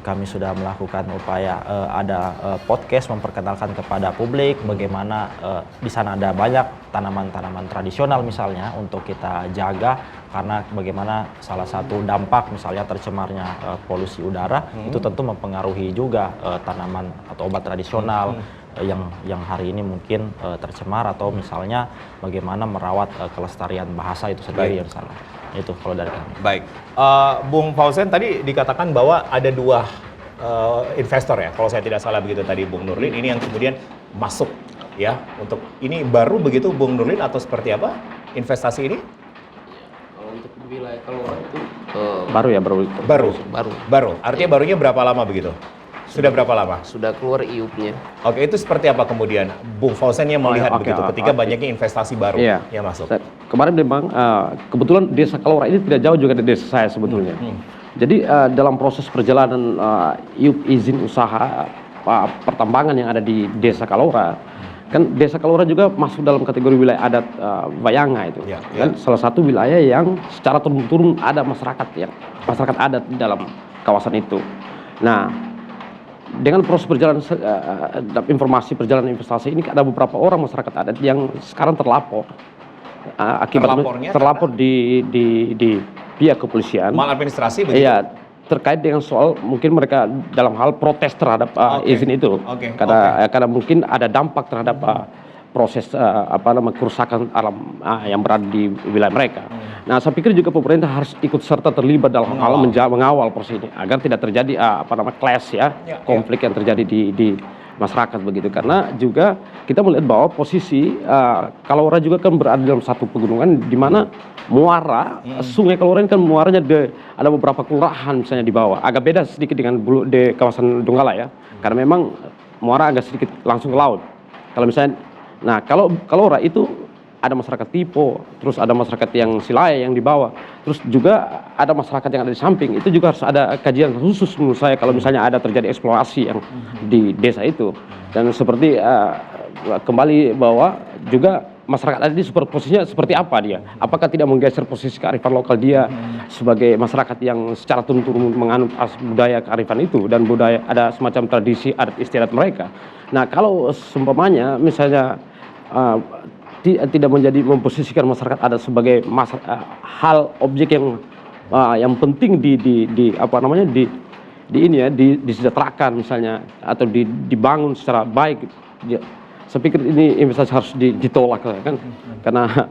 kami sudah melakukan upaya ada podcast memperkenalkan kepada publik bagaimana di sana ada banyak tanaman-tanaman tradisional misalnya untuk kita jaga, karena bagaimana salah satu dampak misalnya tercemarnya polusi udara itu tentu mempengaruhi juga tanaman atau obat tradisional yang hari ini mungkin tercemar, atau misalnya bagaimana merawat kelestarian bahasa itu sendiri yang salah. Itu kalau dari kami. Baik, Bung Fauzen tadi dikatakan bahwa ada dua investor ya, kalau saya tidak salah begitu tadi Bung Nurlin, ini yang kemudian masuk ya untuk ini baru begitu Bung Nurlin atau seperti apa investasi ini? Kalau untuk wilayah Kalora itu baru. Artinya barunya berapa lama begitu? Sudah berapa lama? sudah keluar IUP-nya. Oke, itu seperti apa kemudian Bung Fauzen yang melihat begitu ketika banyaknya investasi baru yang masuk? Kemarin memang kebetulan desa Kalora ini tidak jauh juga dari desa saya sebetulnya. Jadi dalam proses perjalanan IUP izin usaha pertambangan yang ada di desa Kalora, kan desa Kalora juga masuk dalam kategori wilayah adat Wayanga itu. Kan salah satu wilayah yang secara turun-turun ada masyarakat adat di dalam kawasan itu. Nah, dengan proses perjalanan informasi perjalanan investasi ini ada beberapa orang masyarakat adat yang sekarang terlapor akibatnya terlapor di pihak kepolisian. Maladministrasi begitu? Iya, terkait dengan soal mungkin mereka dalam hal protes terhadap izin itu. Karena mungkin ada dampak terhadap proses kerusakan alam yang berada di wilayah mereka. Nah, saya pikir juga pemerintah harus ikut serta terlibat dalam hal mengawal proses ini agar tidak terjadi clash konflik yang terjadi di masyarakat begitu. Karena juga kita melihat bahwa posisi Kalora juga kan berada dalam satu pegunungan di mana muara Sungai Kalora ini kan muaranya ada beberapa kelurahan misalnya di bawah. Agak beda sedikit dengan di kawasan Donggala ya. Karena memang muara agak sedikit langsung ke laut. Kalau misalnya kalau Kalora itu ada masyarakat Tipo, terus ada masyarakat yang Silaya yang di bawah, terus juga ada masyarakat yang ada di samping. Itu juga harus ada kajian khusus menurut saya kalau misalnya ada terjadi eksplorasi yang di desa itu. Dan seperti kembali bahwa juga masyarakat ada di posisinya seperti apa dia? Apakah tidak menggeser posisi kearifan lokal dia sebagai masyarakat yang secara turun-turun menganut budaya kearifan itu dan budaya ada semacam tradisi adat istiadat mereka. Nah, kalau seumpamanya misalnya tidak memposisikan masyarakat adat sebagai hal objek yang penting disejahterakan misalnya atau dibangun secara baik, saya pikir ini investasi harus ditolak kan, karena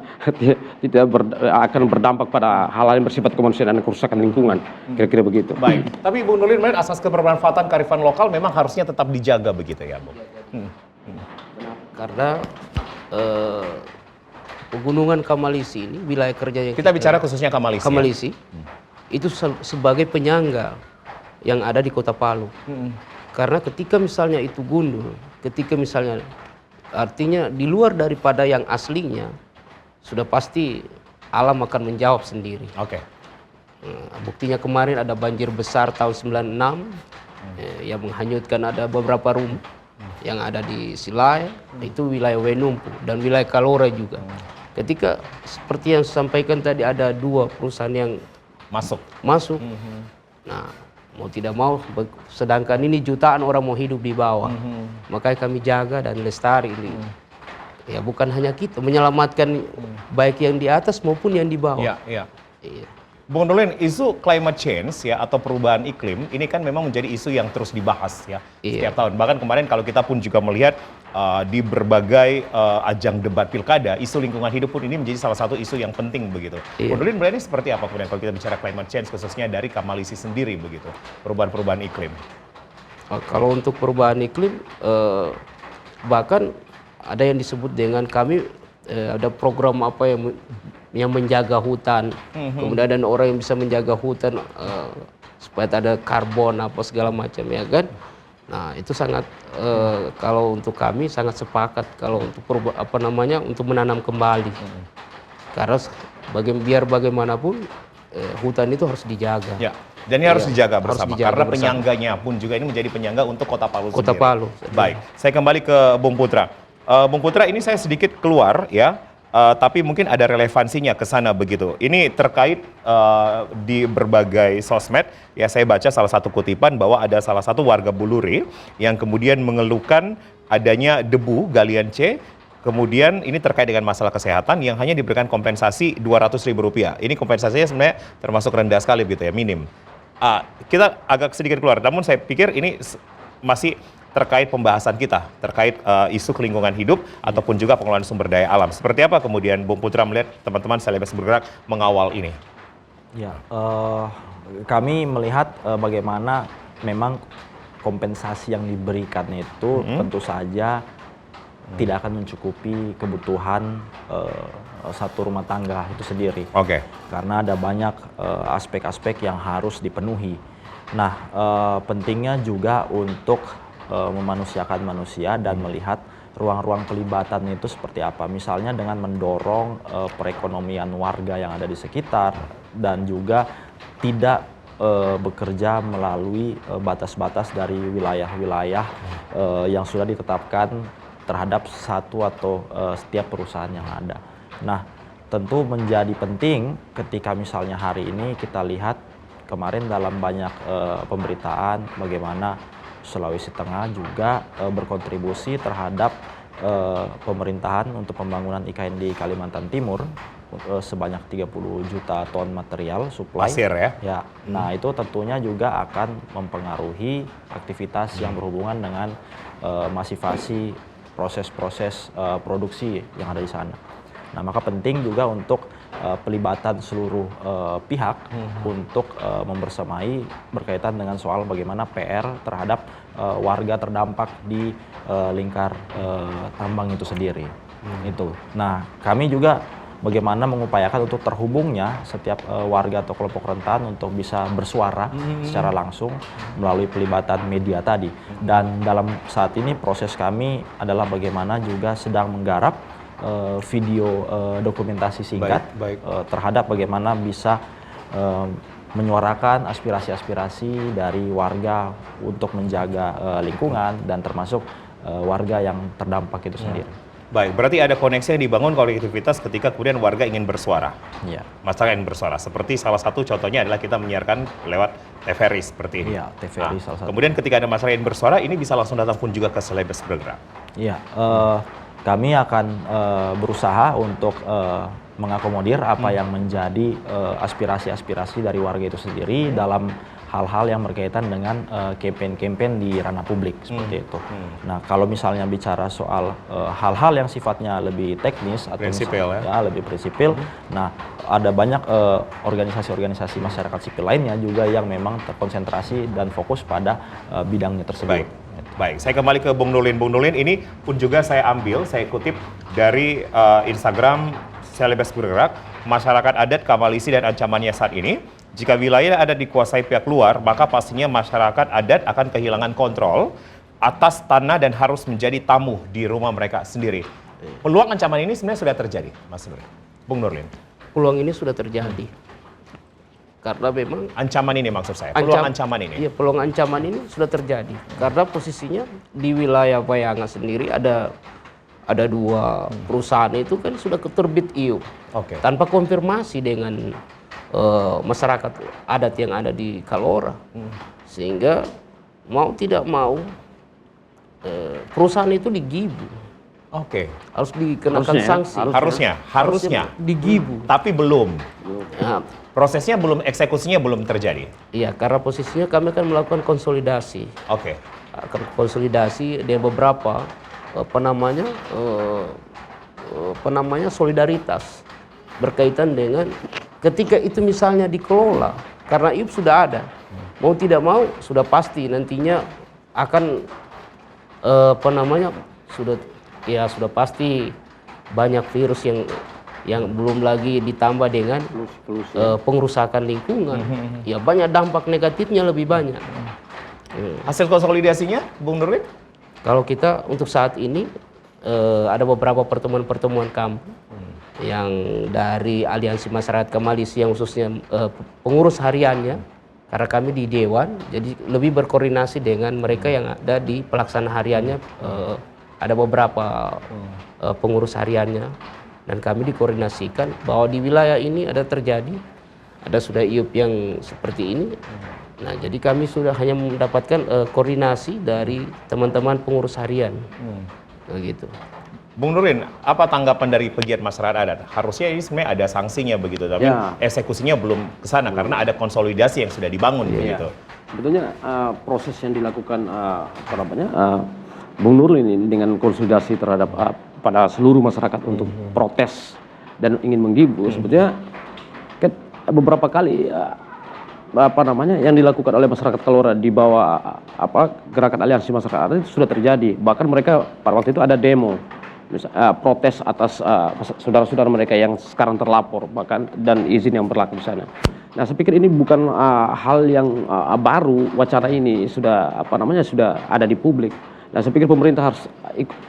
tidak akan berdampak pada hal yang bersifat kemanusiaan dan kerusakan lingkungan, kira-kira begitu. Baik, tapi Bung Nurlin melihat asas kebermanfaatan kearifan lokal memang harusnya tetap dijaga begitu ya, Bung? Karena pegunungan Kamalisi ini wilayah kerja yang kita bicara khususnya Kamalisi itu sebagai penyangga yang ada di Kota Palu. Karena ketika misalnya itu gundul, ketika misalnya artinya di luar daripada yang aslinya, sudah pasti alam akan menjawab sendiri. Buktinya kemarin ada banjir besar tahun 96 yang menghanyutkan ada beberapa rumah yang ada di Silaya, itu wilayah Wenumpu dan wilayah Kalora juga. Ketika seperti yang sampaikan tadi ada dua perusahaan yang masuk. Nah, mau tidak mau, sedangkan ini jutaan orang mau hidup di bawah, makanya kami jaga dan lestari ini. Ya bukan hanya kita menyelamatkan baik yang di atas maupun yang di bawah. Iya. Bung Nurlin, isu climate change ya atau perubahan iklim ini kan memang menjadi isu yang terus dibahas ya setiap tahun. Bahkan kemarin kalau kita pun juga melihat di berbagai ajang debat pilkada, isu lingkungan hidup pun ini menjadi salah satu isu yang penting begitu. Bung Nurlin melihat ini seperti apa kemudian kalau kita bicara climate change khususnya dari Kamalisi sendiri begitu, perubahan-perubahan iklim? Kalau untuk perubahan iklim, bahkan ada yang disebut dengan kami ada program apa yang menjaga hutan, kemudian ada orang yang bisa menjaga hutan supaya tak ada karbon apa segala macam ya kan. Nah itu sangat kalau untuk kami sangat sepakat kalau untuk untuk menanam kembali, karena biar bagaimanapun hutan itu harus dijaga. Ya. Dan ini harus dijaga bersama karena penyangganya pun juga ini menjadi penyangga untuk Kota Palu sendiri. Kota Palu. Baik, saya kembali ke Bung Putra. Bung Putra, ini saya sedikit keluar ya. tapi mungkin ada relevansinya ke sana begitu. Ini terkait di berbagai sosmed, ya saya baca salah satu kutipan bahwa ada salah satu warga Bulure yang kemudian mengeluhkan adanya debu galian C, kemudian ini terkait dengan masalah kesehatan yang hanya diberikan kompensasi Rp200.000. Ini kompensasinya sebenarnya termasuk rendah sekali gitu ya, minim. Kita agak sedikit keluar, namun saya pikir ini masih terkait pembahasan kita, terkait isu lingkungan hidup ataupun juga pengelolaan sumber daya alam. Seperti apa kemudian Bung Putra melihat teman-teman Selebes Bergerak mengawal ini? Ya, kami melihat bagaimana memang kompensasi yang diberikan itu tentu saja tidak akan mencukupi kebutuhan satu rumah tangga itu sendiri. Oke. Karena ada banyak aspek-aspek yang harus dipenuhi. Nah, pentingnya juga untuk memanusiakan manusia dan melihat ruang-ruang pelibatan itu seperti apa. Misalnya dengan mendorong perekonomian warga yang ada di sekitar dan juga tidak bekerja melalui batas-batas dari wilayah-wilayah yang sudah ditetapkan terhadap satu atau setiap perusahaan yang ada. Nah, tentu menjadi penting ketika misalnya hari ini kita lihat kemarin dalam banyak pemberitaan bagaimana Sulawesi Tengah juga berkontribusi terhadap pemerintahan untuk pembangunan IKN di Kalimantan Timur sebanyak 30 juta ton material supply. Pasir ya? Ya, nah itu tentunya juga akan mempengaruhi aktivitas yang berhubungan dengan masifasi proses-proses produksi yang ada di sana. Nah, maka penting juga untuk pelibatan seluruh pihak untuk membersamai berkaitan dengan soal bagaimana PR terhadap warga terdampak di lingkar tambang itu sendiri. Itu. Nah, kami juga bagaimana mengupayakan untuk terhubungnya setiap warga atau kelompok rentan untuk bisa bersuara secara langsung melalui pelibatan media tadi. Dan dalam saat ini proses kami adalah bagaimana juga sedang menggarap video dokumentasi singkat terhadap bagaimana bisa menyuarakan aspirasi-aspirasi dari warga untuk menjaga lingkungan dan termasuk warga yang terdampak itu sendiri. Baik, berarti ada koneksi yang dibangun kolektivitas ketika kemudian warga ingin bersuara. Iya. Masyarakat ingin bersuara. Seperti salah satu contohnya adalah kita menyiarkan lewat TVRI seperti ini. Iya, TVRI salah satu. Kemudian ketika ada masyarakat yang bersuara, ini bisa langsung datang pun juga ke Selebes Bergerak. Iya, kami akan berusaha untuk mengakomodir apa yang menjadi aspirasi-aspirasi dari warga itu sendiri dalam hal-hal yang berkaitan dengan campaign-campaign di ranah publik seperti itu. Nah, kalau misalnya bicara soal hal-hal yang sifatnya lebih teknis atau prinsipil, lebih prinsipil, nah ada banyak organisasi-organisasi masyarakat sipil lainnya juga yang memang terkonsentrasi dan fokus pada bidangnya tersebut. Baik, saya kembali ke Bung Nurlin. Bung Nurlin, ini pun juga saya ambil, saya kutip dari Instagram Selebes Bergerak, masyarakat adat Kamalisi dan ancamannya saat ini. Jika wilayah adat dikuasai pihak luar, maka pastinya masyarakat adat akan kehilangan kontrol atas tanah dan harus menjadi tamu di rumah mereka sendiri. Peluang ancaman ini sebenarnya sudah terjadi, Mas Nurlin. Bung Nurlin. Peluang ini sudah terjadi. Karena memang ancaman ini maksud saya, peluang ancaman ini. Iya, peluang ancaman ini sudah terjadi. Karena posisinya di wilayah Bayangan sendiri ada dua perusahaan itu kan sudah keterbit IU. Oke. Tanpa konfirmasi dengan masyarakat adat yang ada di Kalora. Sehingga mau tidak mau perusahaan itu digibu. Oke. Harus dikenakan sanksi. Harusnya digibu. Tapi belum. Ya, prosesnya belum, eksekusinya belum terjadi. Iya, karena posisinya kami akan melakukan konsolidasi. Oke. Konsolidasi dengan beberapa solidaritas berkaitan dengan ketika itu misalnya dikelola karena IUP sudah ada, mau tidak mau sudah pasti nantinya akan sudah pasti banyak virus yang belum lagi ditambah dengan pengerusakan lingkungan. Ya banyak dampak negatifnya lebih banyak. Hasil konsolidasinya, Bung Nurlin? Kalau kita untuk saat ini ada beberapa pertemuan-pertemuan kampung yang dari Aliansi Masyarakat Kamalisi yang khususnya pengurus hariannya, karena kami di Dewan, jadi lebih berkoordinasi dengan mereka yang ada di pelaksana hariannya, ada beberapa pengurus hariannya dan kami dikoordinasikan bahwa di wilayah ini ada terjadi, ada sudah IUP yang seperti ini. Nah, jadi kami sudah hanya mendapatkan koordinasi dari teman-teman pengurus harian. Nah, gitu. Bung Nurin, apa tanggapan dari pegiat masyarakat adat? Harusnya ini sebenarnya ada sanksinya begitu, tapi Ya. eksekusinya belum ke sana karena ada konsolidasi yang sudah dibangun begitu. Sebetulnya proses yang dilakukan Bung Nurul ini dengan konsolidasi terhadap pada seluruh masyarakat untuk protes dan ingin menggibur, sebetulnya beberapa kali yang dilakukan oleh masyarakat Kalora di bawah gerakan aliansi masyarakat adat itu sudah terjadi. Bahkan mereka pada waktu itu ada demo protes atas saudara-saudara mereka yang sekarang terlapor bahkan dan izin yang berlaku di sana. Nah, saya pikir ini bukan hal yang baru, wacana ini sudah sudah ada di publik. Nah, saya pikir pemerintah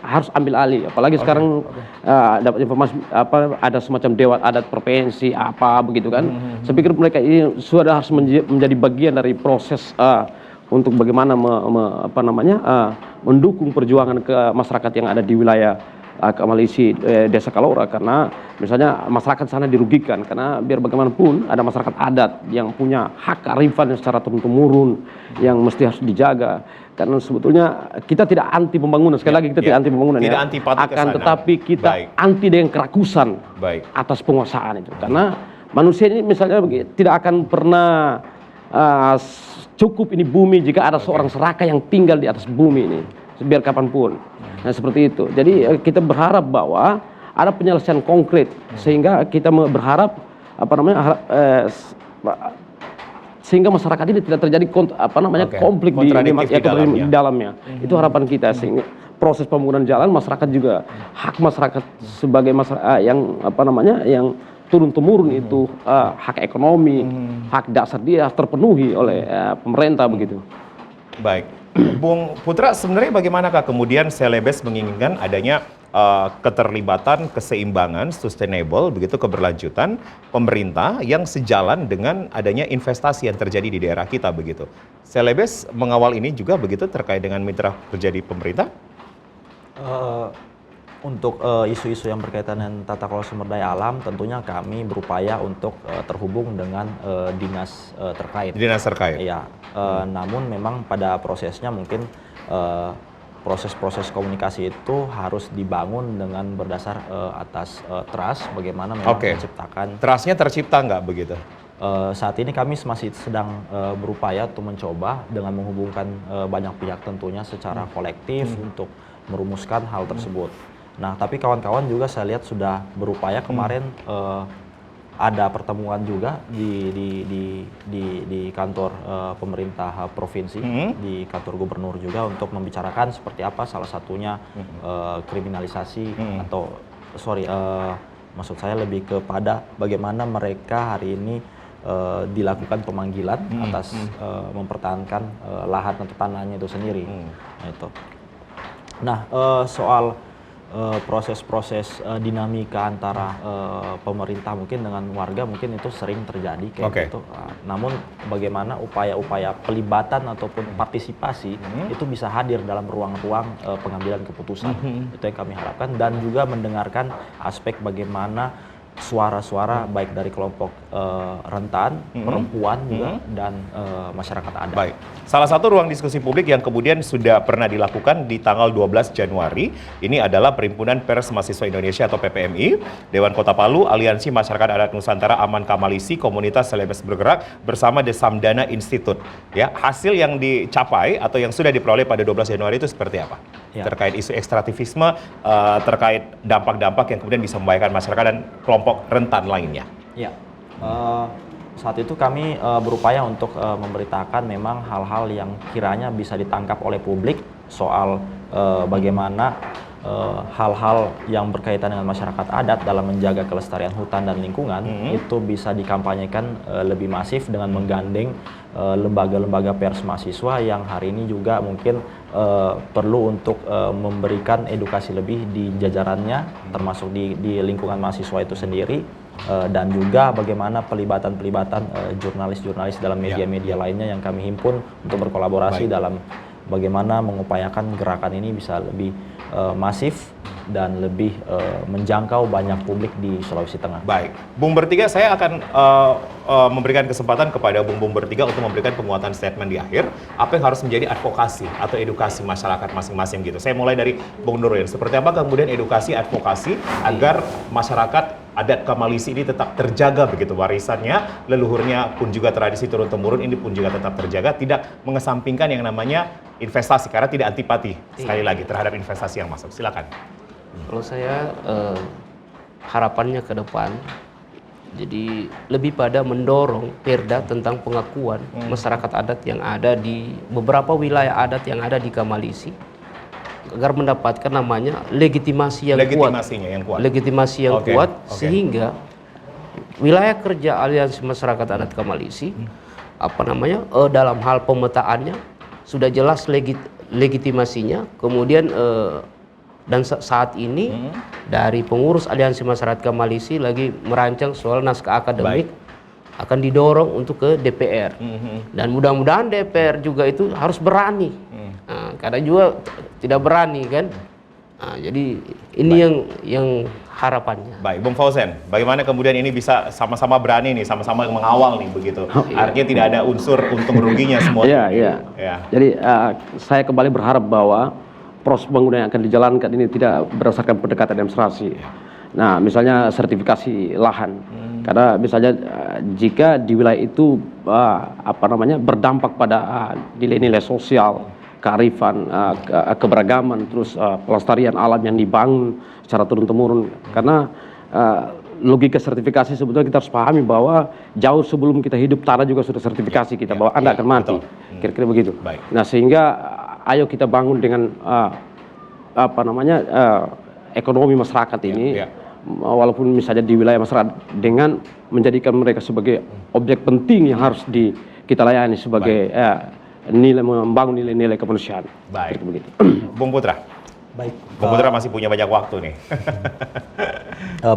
harus ambil alih, apalagi sekarang dapat informasi ada semacam dewan adat provinsi begitu kan. Saya pikir mereka ini sudah harus menjadi bagian dari proses untuk bagaimana mendukung perjuangan ke masyarakat yang ada di wilayah Kamalisi Desa Kalora, karena misalnya masyarakat sana dirugikan karena biar bagaimanapun ada masyarakat adat yang punya hak kearifan yang secara turun-temurun yang mesti harus dijaga. Karena sebetulnya kita tidak anti pembangunan, sekali lagi kita tidak anti pembangunan, tidak antipati ke sana. tetapi kita anti dengan kerakusan atas penguasaan itu. Karena manusia ini misalnya tidak akan pernah cukup ini bumi jika ada seorang seraka yang tinggal di atas bumi ini biar kapanpun. Nah, seperti itu. Jadi kita berharap bahwa ada penyelesaian konkret sehingga kita berharap sehingga masyarakat ini tidak terjadi konflik di dalamnya. Itu harapan kita, sehingga proses pembangunan jalan masyarakat juga hak masyarakat sebagai masyarakat yang turun temurun itu hak ekonomi, hak dasar dia terpenuhi oleh pemerintah begitu. Baik, Bung Putra, sebenarnya bagaimanakah kemudian Celebes menginginkan adanya keterlibatan, keseimbangan, sustainable, begitu keberlanjutan pemerintah yang sejalan dengan adanya investasi yang terjadi di daerah kita begitu. Celebes mengawal ini juga begitu terkait dengan mitra kerja di pemerintah? Untuk isu-isu yang berkaitan dengan tata kelola sumber daya alam, tentunya kami berupaya untuk terhubung dengan dinas terkait. Dinas terkait? Iya, namun memang pada prosesnya mungkin proses-proses komunikasi itu harus dibangun dengan berdasar atas trust, bagaimana memang menciptakan. Trustnya tercipta nggak begitu? Saat ini kami masih sedang berupaya untuk mencoba dengan menghubungkan banyak pihak tentunya secara kolektif untuk merumuskan hal tersebut. Nah, tapi kawan-kawan juga saya lihat sudah berupaya kemarin ada pertemuan juga di kantor pemerintah provinsi, di kantor gubernur juga untuk membicarakan seperti apa salah satunya kriminalisasi maksud saya lebih kepada bagaimana mereka hari ini dilakukan pemanggilan atas mempertahankan lahan atau tanahnya itu sendiri. Nah, itu. Nah, soal proses-proses dinamika antara pemerintah mungkin dengan warga mungkin itu sering terjadi kayak gitu. Namun bagaimana upaya-upaya pelibatan ataupun partisipasi itu bisa hadir dalam ruang-ruang pengambilan keputusan. Itu yang kami harapkan, dan juga mendengarkan aspek bagaimana suara-suara baik dari kelompok rentan, perempuan juga, dan masyarakat adat. Baik. Salah satu ruang diskusi publik yang kemudian sudah pernah dilakukan di tanggal 12 Januari, ini adalah Perhimpunan Pers Mahasiswa Indonesia atau PPMI, Dewan Kota Palu, Aliansi Masyarakat Adat Nusantara Aman Kamalisi, Komunitas Celebes Bergerak, bersama The Samdana Institute. Ya, hasil yang dicapai atau yang sudah diperoleh pada 12 Januari itu seperti apa? Ya. Terkait isu ekstrativisme, terkait dampak-dampak yang kemudian bisa membahayakan masyarakat dan kelompok rentan lainnya. Ya, saat itu kami berupaya untuk memberitakan memang hal-hal yang kiranya bisa ditangkap oleh publik soal bagaimana hal-hal yang berkaitan dengan masyarakat adat dalam menjaga kelestarian hutan dan lingkungan itu bisa dikampanyekan lebih masif dengan menggandeng lembaga-lembaga pers mahasiswa yang hari ini juga mungkin perlu untuk memberikan edukasi lebih di jajarannya, termasuk di lingkungan mahasiswa itu sendiri, dan juga bagaimana pelibatan jurnalis-jurnalis dalam media-media lainnya yang kami himpun untuk berkolaborasi dalam bagaimana mengupayakan gerakan ini bisa lebih masif dan lebih menjangkau banyak publik di Sulawesi Tengah. Baik, Bung bertiga, saya akan memberikan kesempatan kepada Bung bertiga untuk memberikan penguatan statement di akhir. Apa yang harus menjadi advokasi atau edukasi masyarakat masing-masing gitu. Saya mulai dari Bung Nuril. Seperti apa kemudian edukasi, advokasi agar masyarakat adat Kamalisi ini tetap terjaga begitu warisannya, leluhurnya pun juga tradisi turun-temurun ini pun juga tetap terjaga, tidak mengesampingkan yang namanya investasi karena tidak antipati sekali lagi terhadap investasi yang masuk. Silakan. Kalau saya harapannya ke depan, jadi lebih pada mendorong perda tentang pengakuan masyarakat adat yang ada di beberapa wilayah adat yang ada di Kamalisi, agar mendapatkan namanya legitimasi yang kuat. Legitimasi yang kuat sehingga wilayah kerja Aliansi Masyarakat Adat Kamalisi dalam hal pemetaannya sudah jelas legitimasinya. Kemudian dan saat ini dari pengurus Aliansi Masyarakat Kamalisi lagi merancang soal naskah akademik akan didorong untuk ke DPR. Dan mudah-mudahan DPR juga itu harus berani. Karena juga tidak berani kan. Jadi ini yang harapannya. Baik, Bung Fauzen, bagaimana kemudian ini bisa sama-sama berani nih, sama-sama mengawal nih begitu. Artinya tidak ada unsur untung ruginya semua. Iya. Jadi saya kembali berharap bahwa proses pembangunan yang akan dijalankan ini tidak berdasarkan pendekatan demonstrasi. Nah, misalnya sertifikasi lahan. Karena misalnya jika di wilayah itu berdampak pada nilai-nilai sosial, kearifan, keberagaman, terus pelestarian alam yang dibangun secara turun-temurun. Karena logika sertifikasi sebetulnya kita harus pahami bahwa jauh sebelum kita hidup tanah juga sudah sertifikasi kita bahwa Anda akan mati. Kira-kira begitu. Baik. Nah, sehingga ayo kita bangun dengan ekonomi masyarakat ini. Walaupun misalnya di wilayah masyarakat dengan menjadikan mereka sebagai objek penting yang harus kita layani sebagai membangun nilai-nilai kemanusiaan. Baik. Begitu. Bung Putra. Baik. Bung Putra masih punya banyak waktu nih.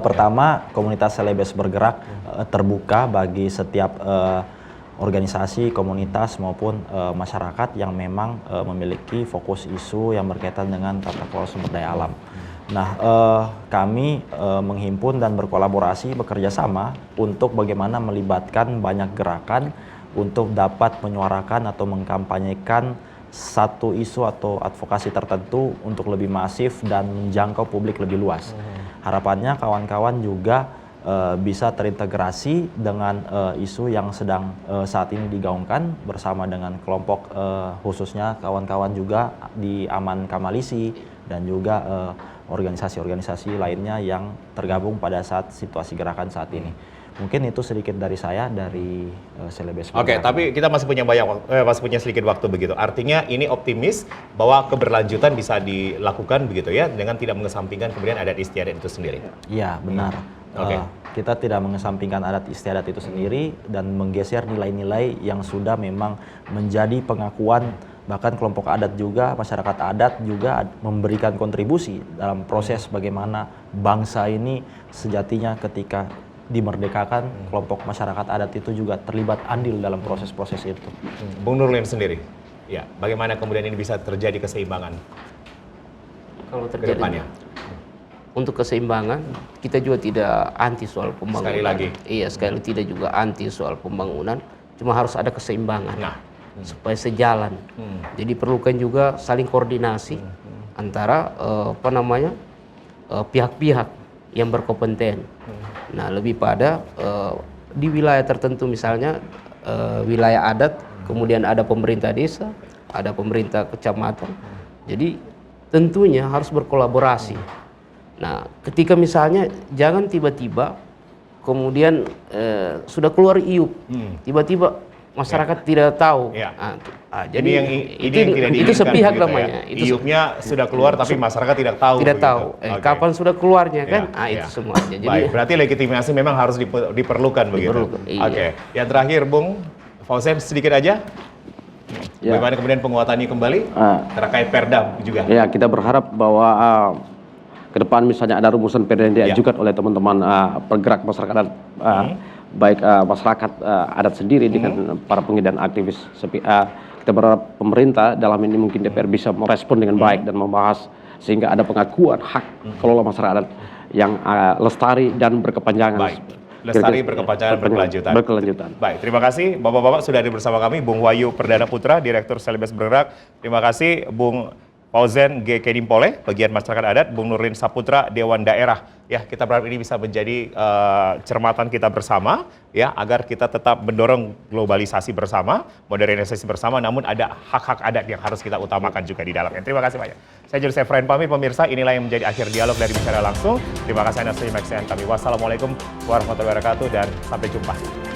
Pertama, komunitas Celebes bergerak terbuka bagi setiap organisasi, komunitas maupun masyarakat yang memang memiliki fokus isu yang berkaitan dengan tata kelola sumber daya alam. Nah, kami menghimpun dan berkolaborasi bekerja sama untuk bagaimana melibatkan banyak gerakan untuk dapat menyuarakan atau mengkampanyekan satu isu atau advokasi tertentu untuk lebih masif dan menjangkau publik lebih luas. Harapannya kawan-kawan juga bisa terintegrasi dengan isu yang sedang saat ini digaungkan bersama dengan kelompok khususnya kawan-kawan juga di Aman Kamalisi dan juga organisasi-organisasi lainnya yang tergabung pada saat situasi gerakan saat ini. Mungkin itu sedikit dari saya dari Celebes. Oke, tapi kita masih punya sedikit waktu begitu. Artinya ini optimis bahwa keberlanjutan bisa dilakukan begitu ya dengan tidak mengesampingkan kemudian adat istiadat itu sendiri. Iya, benar. Kita tidak mengesampingkan adat istiadat itu sendiri dan menggeser nilai-nilai yang sudah memang menjadi pengakuan. Bahkan kelompok adat juga, masyarakat adat juga memberikan kontribusi dalam proses bagaimana bangsa ini sejatinya ketika dimerdekakan, kelompok masyarakat adat itu juga terlibat andil dalam proses-proses itu. Bung Nurlin sendiri, ya, bagaimana kemudian ini bisa terjadi keseimbangan Kalau ke terjadi depannya? untuk keseimbangan, kita juga tidak anti soal pembangunan. Sekali lagi. Iya, sekali tidak juga anti soal pembangunan, cuma harus ada keseimbangan. Nah, supaya sejalan. Jadi perlukan juga saling koordinasi antara pihak-pihak yang berkompeten. Nah, lebih pada di wilayah tertentu misalnya wilayah adat, kemudian ada pemerintah desa, ada pemerintah kecamatan. Jadi tentunya harus berkolaborasi. Nah, ketika misalnya jangan tiba-tiba kemudian sudah keluar IUP, tiba-tiba masyarakat tidak tahu. Jadi yang itu sepihak namanya. IUP-nya sudah keluar tapi masyarakat tidak tahu. Tidak tahu. Kapan sudah keluarnya kan? Itu semuanya. Jadi baik, berarti legitimasi memang harus diperlukan begitu. Oke. Yang terakhir, Bung Fauzen sedikit aja. Bagaimana kemudian penguatannya kembali terkait Perda juga? Ya, kita berharap bahwa ke depan misalnya ada rumusan perda yang diajukan oleh teman-teman pergerak masyarakat adat, baik masyarakat adat sendiri dengan para penggiat dan aktivis. Kita kita berharap pemerintah dalam ini mungkin DPR bisa merespon dengan baik dan membahas sehingga ada pengakuan hak kelola masyarakat yang lestari dan berkepanjangan. Baik. Lestari, berkepanjangan, berkelanjutan. Baik, terima kasih Bapak-Bapak sudah hadir bersama kami. Bung Wahyu Perdana Putra, Direktur Selibes Bergerak. Terima kasih Bung Fauzen G. Kedimpole, Pegiat Masyarakat Adat, Bung Nurdin Saputra, Dewan Daerah. Ya, kita berharap ini bisa menjadi cermatan kita bersama, ya, agar kita tetap mendorong globalisasi bersama, modernisasi bersama, namun ada hak-hak adat yang harus kita utamakan juga di dalamnya. Terima kasih banyak. Saya Julius Efrain pamit, pemirsa, inilah yang menjadi akhir dialog dari Bicara Langsung. Terima kasih Anda sudah menyaksikan kami. Wassalamualaikum warahmatullahi wabarakatuh dan sampai jumpa.